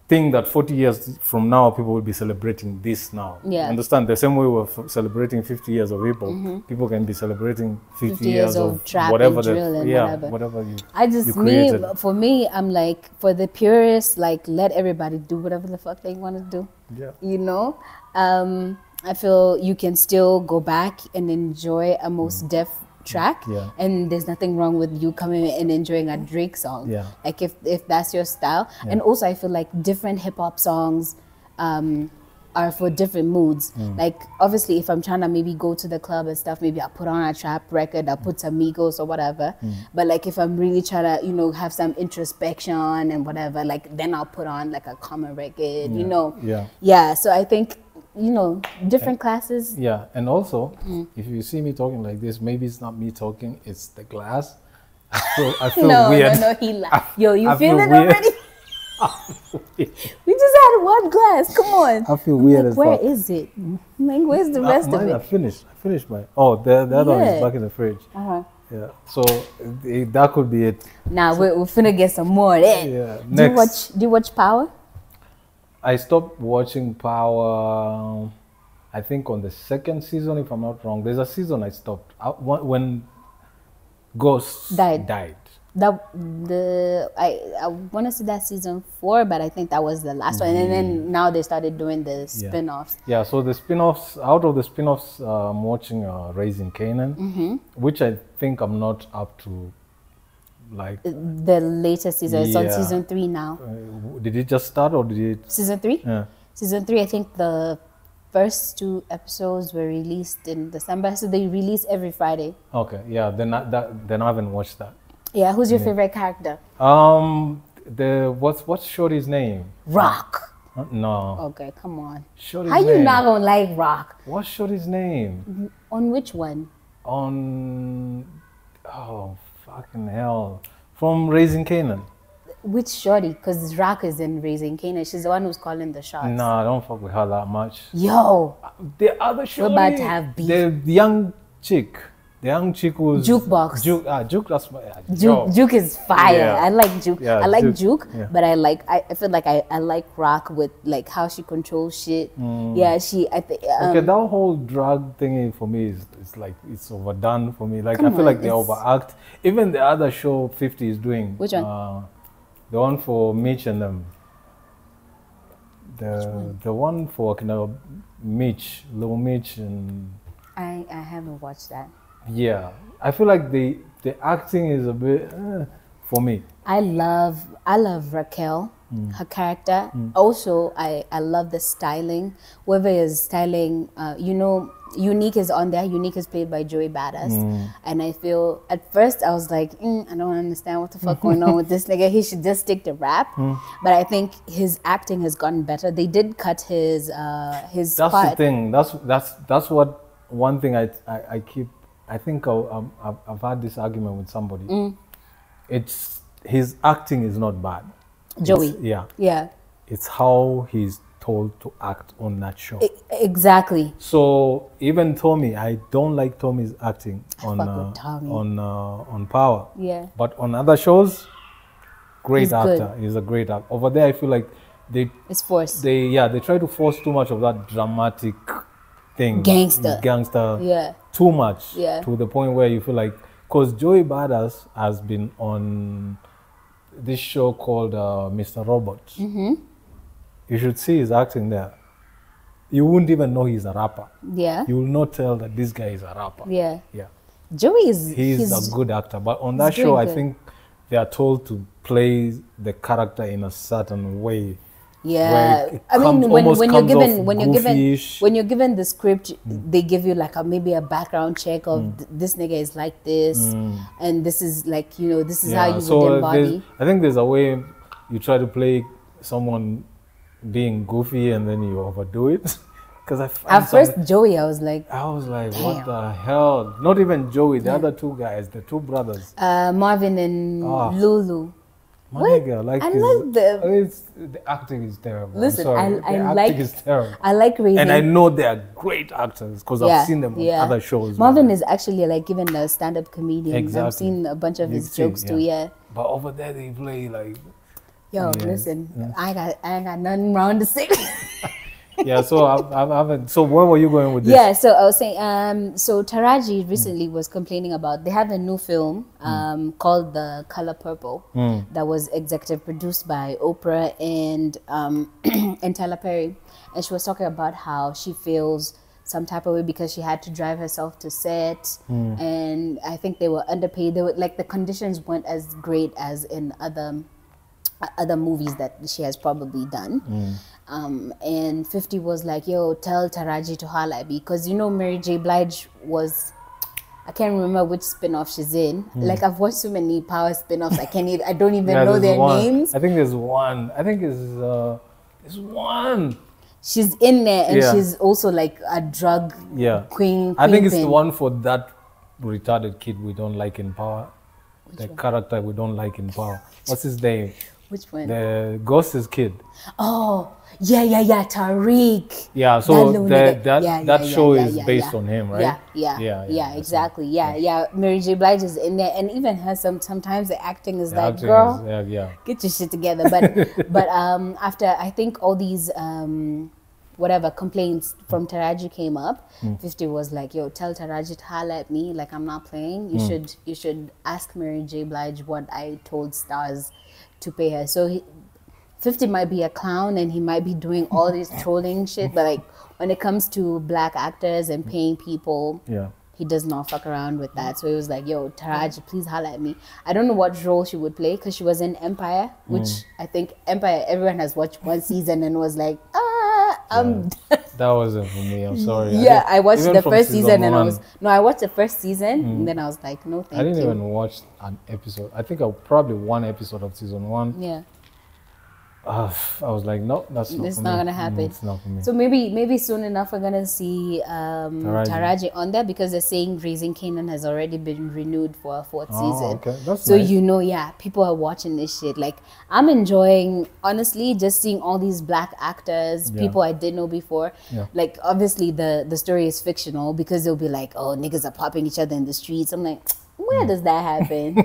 thing that 40 years from now people will be celebrating this now. Yeah. Understand? The same way we're celebrating 50 years of hip hop, people can be celebrating 50 years of trap whatever and drill and whatever. whatever you I created. for me, I'm like, for the purists, like, let everybody do whatever the fuck they want to do. Yeah. You know? I feel you can still go back and enjoy a Mos Def track, Yeah. and there's nothing wrong with you coming and enjoying a Drake song. Yeah. Like, if that's your style. Yeah. And also, I feel like different hip-hop songs are for different moods. Like, obviously, if I'm trying to maybe go to the club and stuff, maybe I'll put on a trap record, I'll put some Migos or whatever. But like, if I'm really trying to, you know, have some introspection and whatever, like, then I'll put on like a common record, you know. Yeah. Yeah, so I think, you know, different classes. Yeah, and also, if you see me talking like this, maybe it's not me talking, it's the glass. I feel No, weird. no, he laughed. Yo, you I feel feel it weird. already? We just had one glass. Come on. I feel weird Like, as where fuck. is it? Like, where's the rest of Mine, it? I finished my. Oh, the other one Yeah. is back in the fridge. Uh-huh. Yeah, so that could be it. Nah, we're finna get some more then. Yeah. Do you watch Power? I stopped watching Power. I think on the second season, if I'm not wrong. There's a season I stopped when Ghost died. I want to see that season 4, but I think that was the last one. And then now they started doing the spin-offs. Yeah, so the spin-offs, out of the spin-offs, I'm watching Raising Canaan, which I think I'm not up to, like... The latest season, it's on season 3 now. Did it just start or did it... Season 3? Yeah. Season 3, I think the first 2 episodes were released in December, so they release every Friday. Okay, yeah, then I haven't watched that. Yeah, who's your favorite character? What's Shorty's name? Rock. No. Okay, come on. Shorty's How you name. not gonna like Rock? What's Shorty's name? On which one? On... Oh, fucking hell. From Raising Canaan. Which Shorty? Because Rock is in Raising Canaan. She's the one who's calling the shots. No, I don't fuck with her that much. Yo, The other Shorty... about to have beef. The young chick. The young chick who's... Jukebox. Juke, that's my... Juke is fire. Yeah. I like Juke. Yeah, I like Juke. Juke, Yeah. but I feel like I like Rock with like how she controls shit. Yeah, I think. Okay, that whole drug thingy for me is like, it's overdone for me. Like, Come I feel on, like they it's- overact. Even the other show 50 is doing. Which one? The one for Mitch and them. The one for Mitch, Lil Mitch and... I haven't watched that. Yeah. I feel like the acting is a bit for me. I love Raquel, her character. Also, I love the styling. Whoever is styling, you know, Unique is on there. Unique is played by Joey Badass. And I feel, at first I was like, I don't understand what the fuck going on with this nigga. He should just stick to rap. But I think his acting has gotten better. They did cut his That's part. the thing. That's what one thing I keep. I think I've had this argument with somebody. It's his acting is not bad. Joey. Yeah. It's how he's told to act on that show. Exactly. So even Tommy, I don't like Tommy's acting fuck with Tommy. on Power. Yeah. But on other shows, great He's actor. He's a great actor. Over there, I feel like It's forced. they try to force too much of that dramatic thing. Gangster. Yeah. Too much. Yeah. To the point where you feel like, because Joey Badass has been on this show called Mr. Robot. You should see his acting there. You wouldn't even know he's a rapper. Yeah. You will not tell that this guy is a rapper. Yeah. Yeah. Joey is... He's a good actor. But on that he's show, doing I good. think they are told to play the character in a certain way. Yeah, where it I mean, comes- when almost you're comes given off when you're goofy-ish. given the script, they give you like maybe a background check of this nigga is like this, and this is like, you know, this is how you would embody. I think there's a way you try to play someone being goofy and then you overdo it. Because At first, Joey, I was like, what damn. the hell? Not even Joey, the other two guys, the two brothers. Marvin and Lulu. My What? nigga, like I like them. The acting is terrible. Listen, I'm sorry. The acting is terrible. I like Raising. And I know they are great actors because I've seen them on other shows. Marvin is actually like even a stand-up comedian. Exactly. I've seen a bunch of his jokes too. Yeah. But over there they play like. Yo, listen, I ain't got nothing wrong to say. Yeah, so I haven't. So where were you going with this? Yeah, so I was saying, so Taraji recently was complaining about, they have a new film called The Color Purple that was executive produced by Oprah and Tyler Perry, and she was talking about how she feels some type of way because she had to drive herself to set, and I think they were underpaid. They were like, the conditions weren't as great as in other movies that she has probably done. And 50 was like, yo, tell Taraji to holla at me, because you know Mary J. Blige was, I can't remember which spin-off she's in. Like, I've watched so many Power spin-offs, I don't even know their names. I think there's one. I think there's one. She's in there, and she's also like a drug queen. I think it's the one for that retarded kid we don't like in Power. The character we don't like in Power. What's his name? Which one? The Ghost's kid. Oh, yeah, Tariq. Yeah, so that show is based on him, right? Yeah, exactly. Yeah. Mary J. Blige is in there, and even her sometimes the acting is like, girl, get your shit together. But after I think all these whatever complaints from Taraji came up, 50 was like, yo, tell Taraji to holla at me, like I'm not playing. You should ask Mary J. Blige what I told Stars to pay her. So 50 might be a clown and he might be doing all this trolling shit, but like when it comes to black actors and paying people, he does not fuck around with that. So he was like, yo, Taraji, please holla at me. I don't know what role she would play, because she was in Empire, which I think Empire, everyone has watched one season and was like, that wasn't for me, I'm sorry. Yeah, I watched the first season and I watched the first season and then I was like, no thank you. I didn't even watch an episode. I think probably one episode of season 1. Yeah. I was like, no, that's not for me. It's not gonna happen. It's not for me. So maybe soon enough we're gonna see Taraji on there, because they're saying Raising Kanan has already been renewed for a 4th season. Okay. That's so nice. you know, people are watching this shit. Like, I'm enjoying, honestly, just seeing all these black actors, people I didn't know before. Like, obviously the story is fictional, because they'll be like, oh, niggas are popping each other in the streets. I'm like, where does that happen?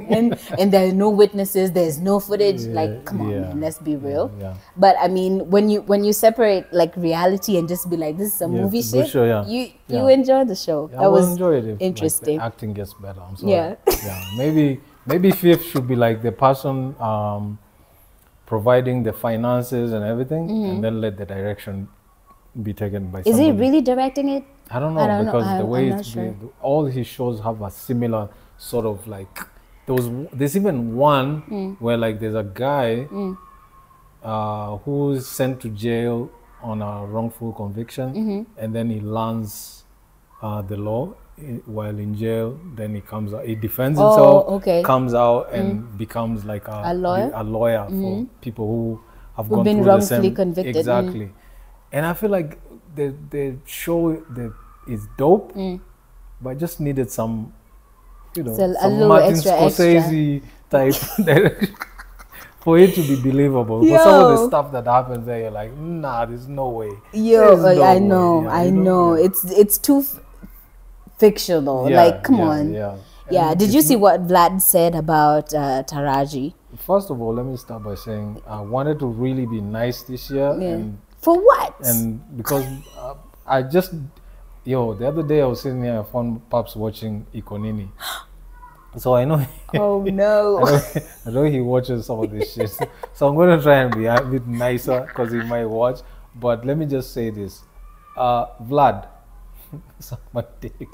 and there are no witnesses, there's no footage. Like, come on, man, let's be real. But I mean, when you separate like reality and just be like, this is a movie shit, show, you enjoy the show. That was enjoy it if, interesting. Like, the acting gets better. I'm sorry. Maybe Fifth should be like the person providing the finances and everything, and then let the direction be taken by somebody. Is he really directing it? I don't know, because the way it's all his shows have a similar sort of like, there's even one where like there's a guy who's sent to jail on a wrongful conviction, and then he learns the law while in jail. Then he comes out, he defends himself, comes out and becomes like a lawyer for people who have gone been through the same, wrongfully convicted. Exactly. And I feel like the show is dope, but I just needed some, some Martin Scorsese type for it to be believable. For some of the stuff that happens there, you're like, nah, there's no way. I know. It's too fictional. Like, come on. Yeah. Did you see what Vlad said about Taraji? First of all, let me start by saying I wanted to really be nice this year. And for what? And because I just... Yo, the other day I was sitting here, I found Pops watching Ikonini. So I know... Oh, no. I know he watches some of this shit. So I'm going to try and be a bit nicer, because he might watch. But let me just say this. Vlad. Suck my dick.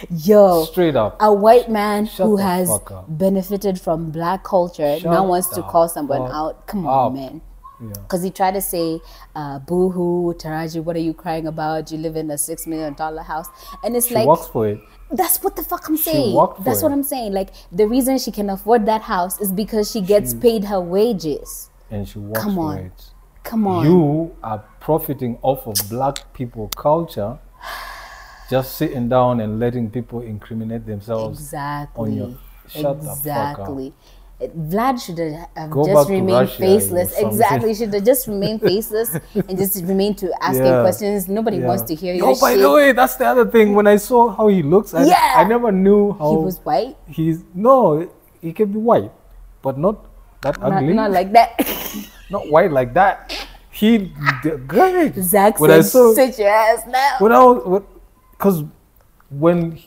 Yo. Straight up. A white man who has benefited from black culture now wants to call someone out. Come on, man. Because he tried to say, boo-hoo, Taraji, what are you crying about? You live in a $6 million house. And it's like... She works for it. That's what the fuck I'm saying. That's what I'm saying. Like, the reason she can afford that house is because she gets paid her wages. And she works for it. Come on. You are profiting off of black people culture, just sitting down and letting people incriminate themselves on your Shut the fuck up. Vlad should have Go just back to remained Russia faceless. or something. Exactly, should have just remained faceless and just remained to asking questions. Nobody wants to hear your shit. By the way, that's the other thing. When I saw how he looks, I never knew how he was white. He can be white, but not that ugly. Not like that. Not white like that. He great. Zach said, sit your ass now. Because when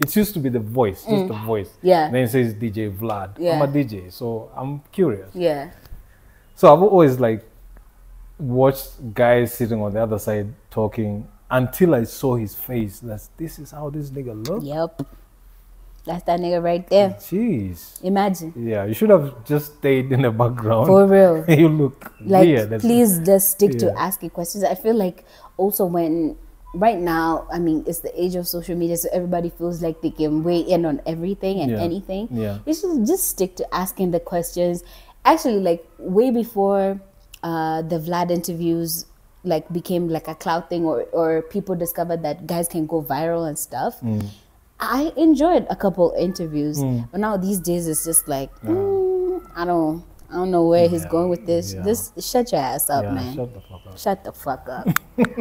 it used to be the voice, just the voice. Yeah. Then it says DJ Vlad. Yeah. I'm a DJ, so I'm curious. Yeah. So I've always watched guys sitting on the other side talking until I saw his face. This is how this nigga looks. Yep. That's that nigga right there. Jeez. Imagine. Yeah, you should have just stayed in the background. For real. You look weird. Please just stick to asking questions. I feel like also right now, I mean, it's the age of social media, so everybody feels like they can weigh in on everything and anything. Yeah. You should just stick to asking the questions. Actually, way before the Vlad interviews became a clout thing or people discovered that guys can go viral and stuff. I enjoyed a couple interviews, but now these days it's just I don't know where he's going with this. Shut your ass up, man. Shut the fuck up. Shut the fuck up.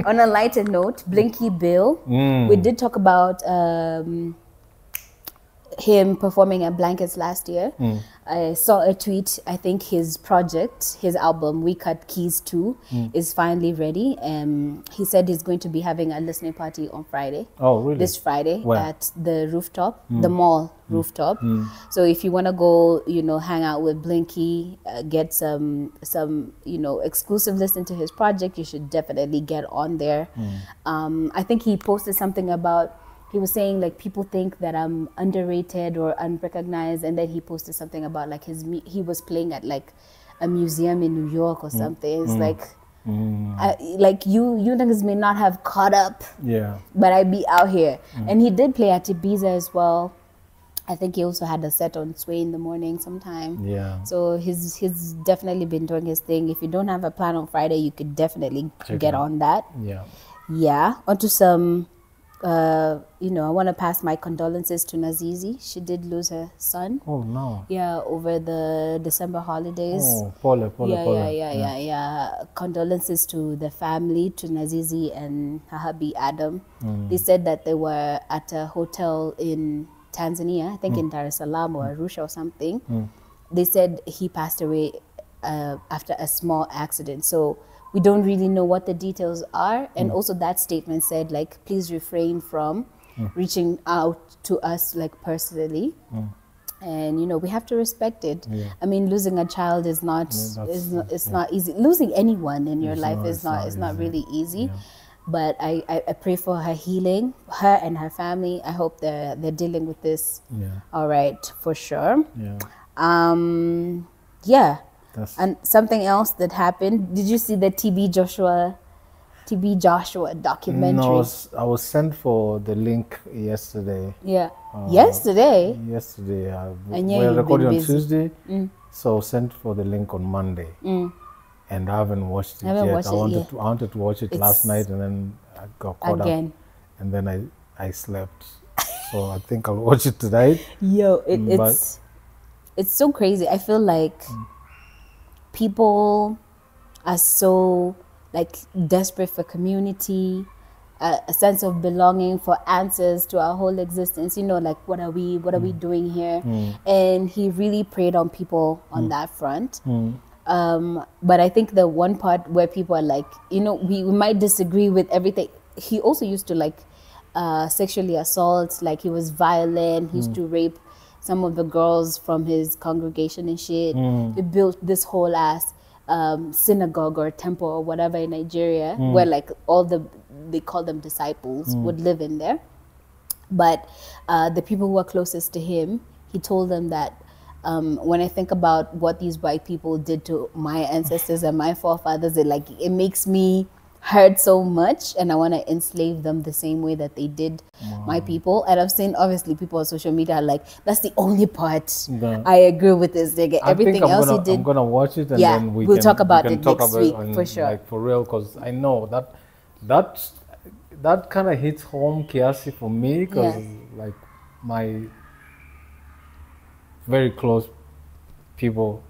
On a lighter note, Blinky Bill. We did talk about him performing at Blankets last year. I saw a tweet. I think his project, his album, We Cut Keys 2, is finally ready. He said he's going to be having a listening party on Friday. Oh, really? This Friday. Where? At the rooftop, the mall rooftop. So if you want to go, hang out with Blinky, get some exclusive listen to his project, you should definitely get on there. I think he posted something about, he was saying people think that I'm underrated or unrecognized, and then he posted something about he was playing at a museum in New York or something. It's you niggas may not have caught up, but I be out here. And he did play at Ibiza as well. I think he also had a set on Sway in the Morning sometime. Yeah. So he's definitely been doing his thing. If you don't have a plan on Friday, you could definitely get on that. Yeah. Yeah. Onto some. I want to pass my condolences to Nazizi. She did lose her son. Oh no. Yeah, over the December holidays. Oh, Paula. Yeah. Condolences to the family, to Nazizi and her hubby Adam. They said that they were at a hotel in Tanzania, I think in Dar es Salaam or Arusha or something. They said he passed away after a small accident. So we don't really know what the details are. And also that statement said, please refrain from reaching out to us, personally. And, we have to respect it. Yeah. I mean, losing a child is not, it's not easy. Losing anyone in your life is not really easy. Yeah. But I pray for her healing, her and her family. I hope they're dealing with this all right, for sure. Yeah. And something else that happened, did you see the TB Joshua documentary? No, I was sent for the link yesterday. Yeah. Yesterday? Yesterday. We're recording on Tuesday, so I was sent for the link on Monday. And I haven't watched it yet. I wanted to watch it last night, and then I got caught up. And then I slept. So I think I'll watch it tonight. Yo, it's so crazy. I feel like people are so desperate for community, a sense of belonging, for answers to our whole existence. What are we doing here? And he really preyed on people on that front. But I think the one part where people are we might disagree with everything. He also used to sexually assault, he was violent. He used to rape some of the girls from his congregation and shit. He built this whole ass synagogue or temple or whatever in Nigeria, where they call them disciples, would live in there. But the people who are closest to him, he told them that when I think about what these white people did to my ancestors and my forefathers, it makes me hurt so much, and I want to enslave them the same way that they did my people. And I've seen obviously people on social media are that's the only part I agree with this. Everything else he did. I'm gonna watch it, and then we'll talk about it next week for sure. For real, because I know that kind of hits home, Kiasi, for me, because very close people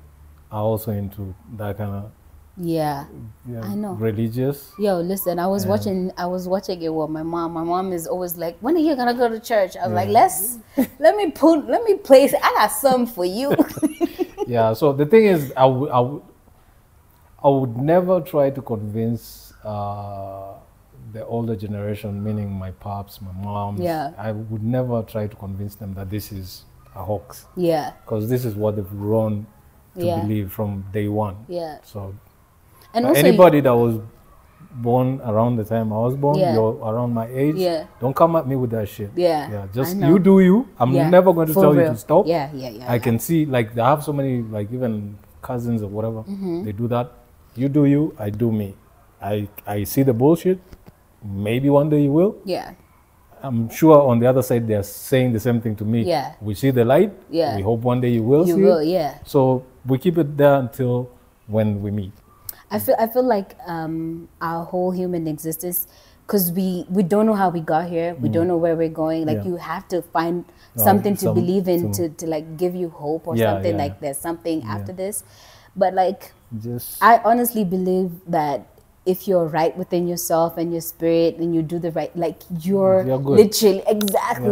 are also into that kind of Yeah, I know. religious. Yo, listen, I was watching it with my mom. My mom is always like, when are you gonna go to church? I was like, let me place, I got something for you. Yeah, so the thing is, I would never try to convince the older generation, meaning my pops, my moms. Yeah. I would never try to convince them that this is a hoax. Yeah. Because this is what they've grown to believe from day one. Yeah. So, and also anybody that was born around the time I was born, Yeah. you're around my age, Yeah. don't come at me with that shit. Yeah. Just I know. you do you. I'm Yeah. never going to For tell real. you to stop. Yeah. I can see, like, I have so many, like, even cousins or whatever, they do that. You do you, I do me. I see the bullshit. Maybe one day you will. Yeah. I'm sure on the other side they're saying the same thing to me. Yeah. We see the light. Yeah. We hope one day you will You see will, it. yeah. So we keep it there until when we meet. I feel like our whole human existence, because we don't know how we got here, we don't know where we're going. Like you have to find something to believe in to like give you hope or something. Like there's something after this. But like I honestly believe that if you're right within yourself and your spirit and you do the right, like you're literally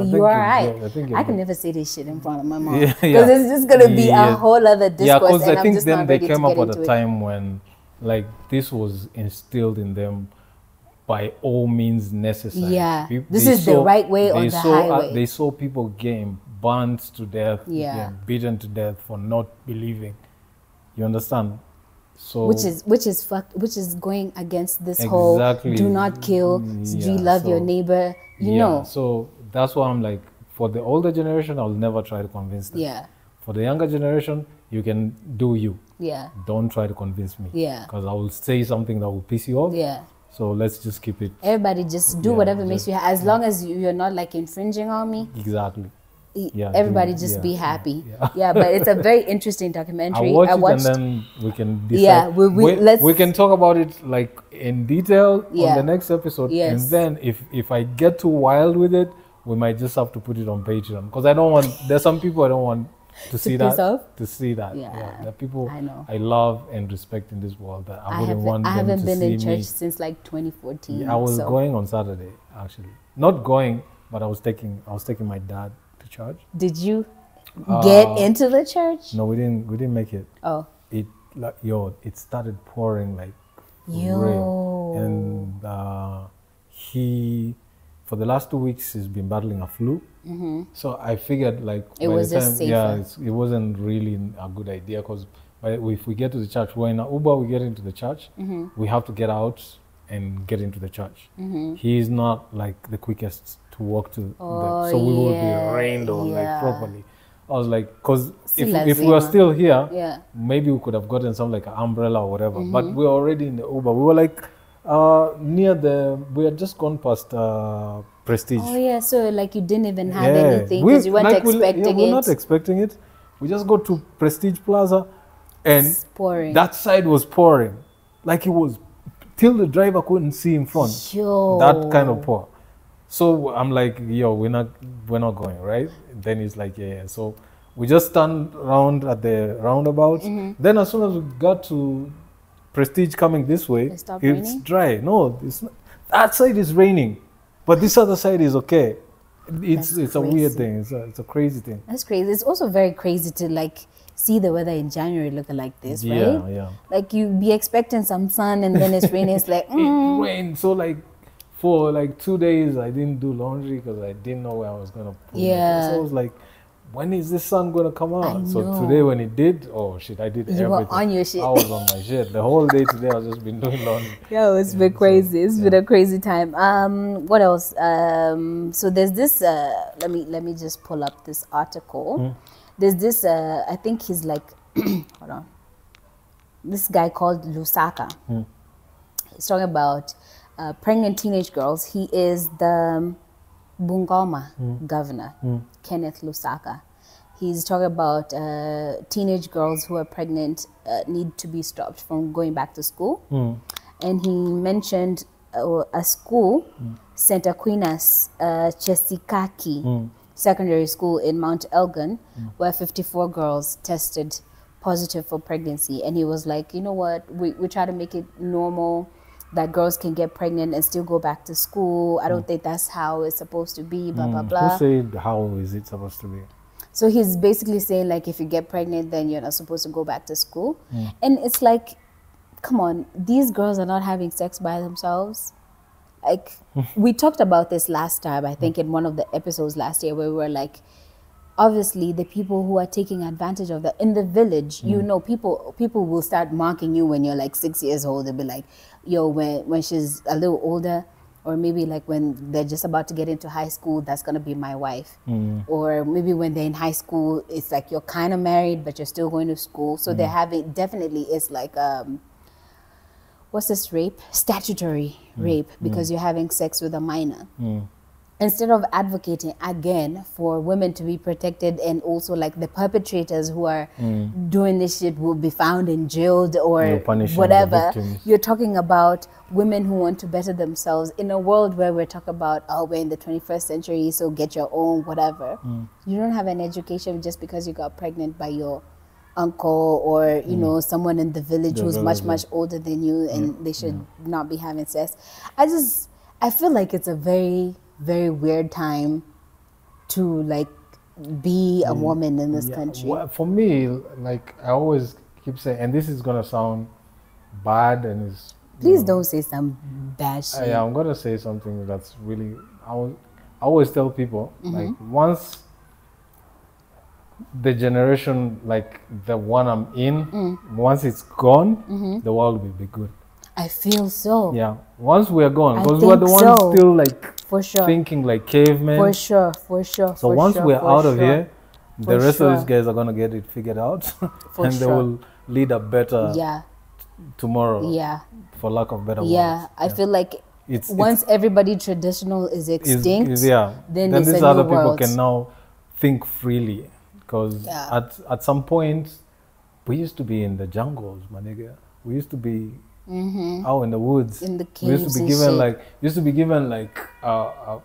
you are right. I can never say this shit in front of my mom because it's just gonna be a whole other discourse. Yeah, because and I think I'm just then not they ready came to up get at into a time when like this was instilled in them by all means necessary. Yeah, this is the right way on the highway. They saw people getting burned to death, Yeah. beaten to death for not believing. You understand? So which is going against this whole do not kill, do you love your neighbor, you know. So that's why I'm like, for the older generation, I'll never try to convince them. Yeah. For the younger generation, you can do you. Yeah. Don't try to convince me. Yeah. Because I will say something that will piss you off. Yeah. So let's just keep it. Everybody just do whatever makes you happy. As long as you're not like infringing on me. Exactly. Yeah, everybody just be happy. Yeah, but it's a very interesting documentary. I watched it and then we can decide. Yeah, we can talk about it like in detail on the next episode. Yes. And then if I get too wild with it, we might just have to put it on Patreon, because I don't want, there's some people I don't want to see that. Yeah, the people I love and respect in this world that I wouldn't want them to see me. I haven't been in church since like 2014. Yeah, I was going on Saturday actually. Not going, but I was taking my dad to church. Did you get into the church? No, we didn't make it. Oh. It started pouring like rain. And he, for the last 2 weeks, he's been battling a flu. Mm-hmm. So I figured like it was just safer. It wasn't really a good idea, because if we get to the church, we're in an Uber, we get into the church, we have to get out and get into the church. He is not like the quickest to walk to, so we will be rained on like properly. I was like, because if we were still here, maybe we could have gotten some like an umbrella or whatever. But we were already in the Uber. We were like we had just gone past Prestige. Oh yeah, so like you didn't even have anything because you weren't expecting it. We're not expecting it. We just go to Prestige Plaza, and it's pouring. That side was pouring, like it was till the driver couldn't see in front. Yo. That kind of pour. So I'm like, yo, we're not going, right? Then he's like, yeah. So we just turned around at the roundabout. Then as soon as we got to Prestige coming this way, it's dry. No, it's not. That side is raining, but this other side is okay. It's a weird thing. It's a crazy thing. That's crazy. It's also very crazy to like see the weather in January looking like this, right? Yeah. Like you be expecting some sun and then it's raining. It's like it rained. So like for like 2 days I didn't do laundry because I didn't know where I was gonna put it. So I was like, when is this sun gonna come out? So today when it did, oh shit, I did everything. You were on your shit. I was on my shit. The whole day today I've just been doing laundry. Yo, it's been crazy. It's been a crazy time. What else? So there's this, let me just pull up this article. There's this, I think he's like, hold on. This guy called Lusaka. He's talking about pregnant teenage girls. He is the Bungoma governor, Kenneth Lusaka. He's talking about teenage girls who are pregnant need to be stopped from going back to school. And he mentioned a school, St. Aquinas Chesikaki secondary school in Mount Elgin, where 54 girls tested positive for pregnancy. And he was like, you know what, we try to make it normal that girls can get pregnant and still go back to school. I don't think that's how it's supposed to be, blah, blah, blah. Who said how is it supposed to be? So he's basically saying, like, if you get pregnant, then you're not supposed to go back to school. And it's like, come on, these girls are not having sex by themselves. Like, we talked about this last time, I think in one of the episodes last year, where we were like, obviously the people who are taking advantage of that in the village, you know, people will start marking you when you're like 6 years old. They'll be like, yo, when she's a little older, or maybe like when they're just about to get into high school, that's going to be my wife. Or maybe when they're in high school, it's like you're kind of married, but you're still going to school. So they're having, definitely it's like, what's this, rape? Statutory rape, because you're having sex with a minor. Instead of advocating again for women to be protected, and also like the perpetrators who are doing this shit will be found and jailed or whatever, you're talking about women who want to better themselves in a world where we're talking about, oh, we're in the 21st century, so get your own whatever. You don't have an education just because you got pregnant by your uncle or you know, someone in the village who's much older than you, and they should not be having sex. I feel like it's a very weird time to like be a woman in this country. Well, for me, like I always keep saying, and this is gonna sound bad, and it's please don't say some bad shit. Yeah, I'm gonna say something that's really. I always tell people, like, once the generation, like the one I'm in, once it's gone, the world will be good. I feel so. Yeah, once we're gone, because we're the ones still like thinking like cavemen. For sure. So once we're out of here, the rest of these guys are gonna get it figured out, and they will lead a better tomorrow. Yeah, for lack of better words. Yeah, I feel like once everybody traditional is extinct, then these other people can now think freely, because at some point we used to be in the jungles, my nigga. We used to be out in the woods, in the caves. We used to be given like a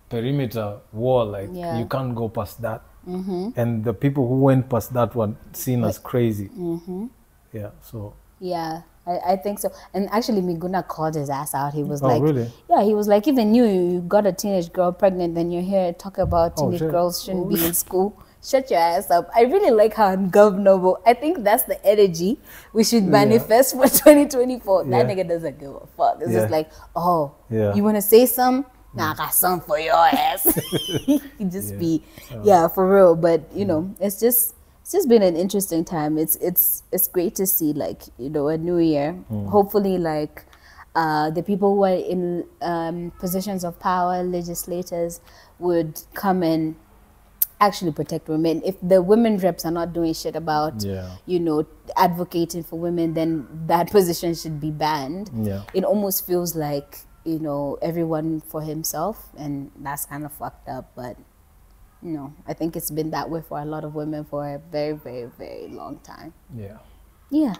perimeter wall, like you can't go past that. And the people who went past that were seen as crazy. Yeah, so I think so. And actually Miguna called his ass out. He was really? Yeah, he was like, even you got a teenage girl pregnant, then you're here talking about teenage girls shouldn't be in school. Shut your ass up. I really like how ungovernable. I think that's the energy we should manifest for 2024. That nigga doesn't give a fuck. It's just like, oh, you want to say something? Nah, I got something for your ass. You just be, for real. But, you know, it's just been an interesting time. It's great to see, like, you know, a new year. Hopefully, like, the people who are in positions of power, legislators, would come and actually protect women. If the women reps are not doing shit about, you know, advocating for women, then that position should be banned. It almost feels like, you know, everyone for himself, and that's kind of fucked up. But, you know, I think it's been that way for a lot of women for a very, very, very long time. Yeah.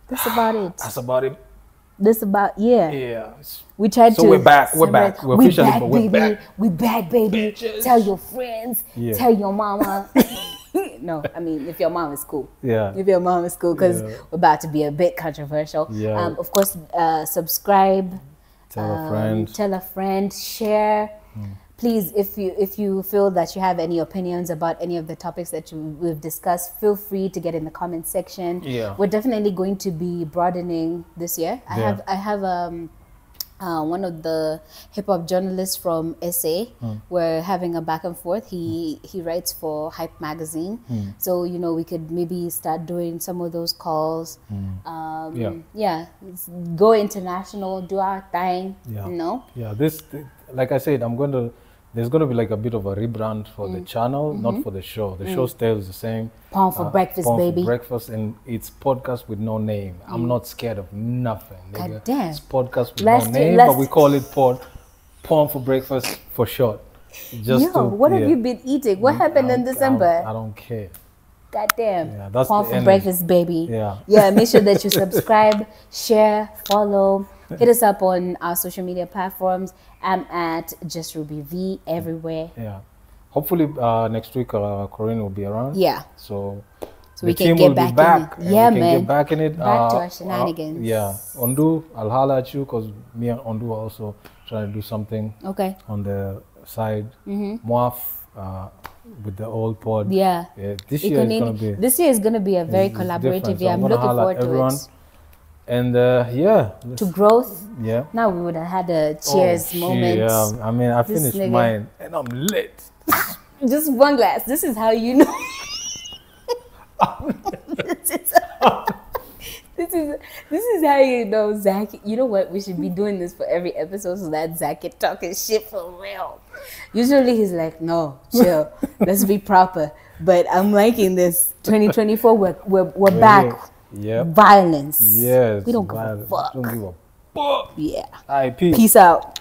That's about it. That's about it. This about Yeah. We tried to. So we're back. We're back. We're officially back, baby. Back. We back, baby. Bitches. Tell your friends. Tell your mama. No, I mean, if your mom is cool. If your mom is cool, because we're about to be a bit controversial. Of course, subscribe. Tell a friend. Tell a friend. Share. Please, if you feel that you have any opinions about any of the topics that we've discussed, feel free to get in the comment section. We're definitely going to be broadening this year. I have one of the hip hop journalists from SA. We're having a back and forth. He writes for Hype magazine, so you know we could maybe start doing some of those calls. Go international, do our thing. You know. This, like I said, there's going to be like a bit of a rebrand for the channel, not for the show. The show stays the same. Porn for breakfast, baby. For breakfast, and it's podcast with no name. I'm not scared of nothing. God damn. It's podcast with no name, but we call it porn for breakfast for short. What have you been eating? What happened in December? I don't care. God damn. That's porn for breakfast, baby. Yeah, make sure that you subscribe, share, follow. Hit us up on our social media platforms. I'm at Just Ruby V everywhere. hopefully next week Corinne will be around. Yeah. So we can get back in it. Yeah, we can man. Get back in it. Back to our shenanigans. Yeah. Ondu, I'll holler at you because me and Ondu are also trying to do something. Okay. On the side. Moaf, with the old pod. Yeah. This year is gonna be a very collaborative year. I'm looking forward to it. And to growth. Yeah. Now we would have had a cheers moment. Yeah. I mean, I finished mine and I'm lit. Just one glass. This is how you know. This is how you know Zach. You know what? We should be doing this for every episode so that Zach can talk his shit for real. Usually he's like, no, chill, let's be proper. But I'm liking this. 2024, we're back. Yeah. Violence. Yes. We don't give a fuck. Don't give a fuck. Yeah. All right, peace. Peace out.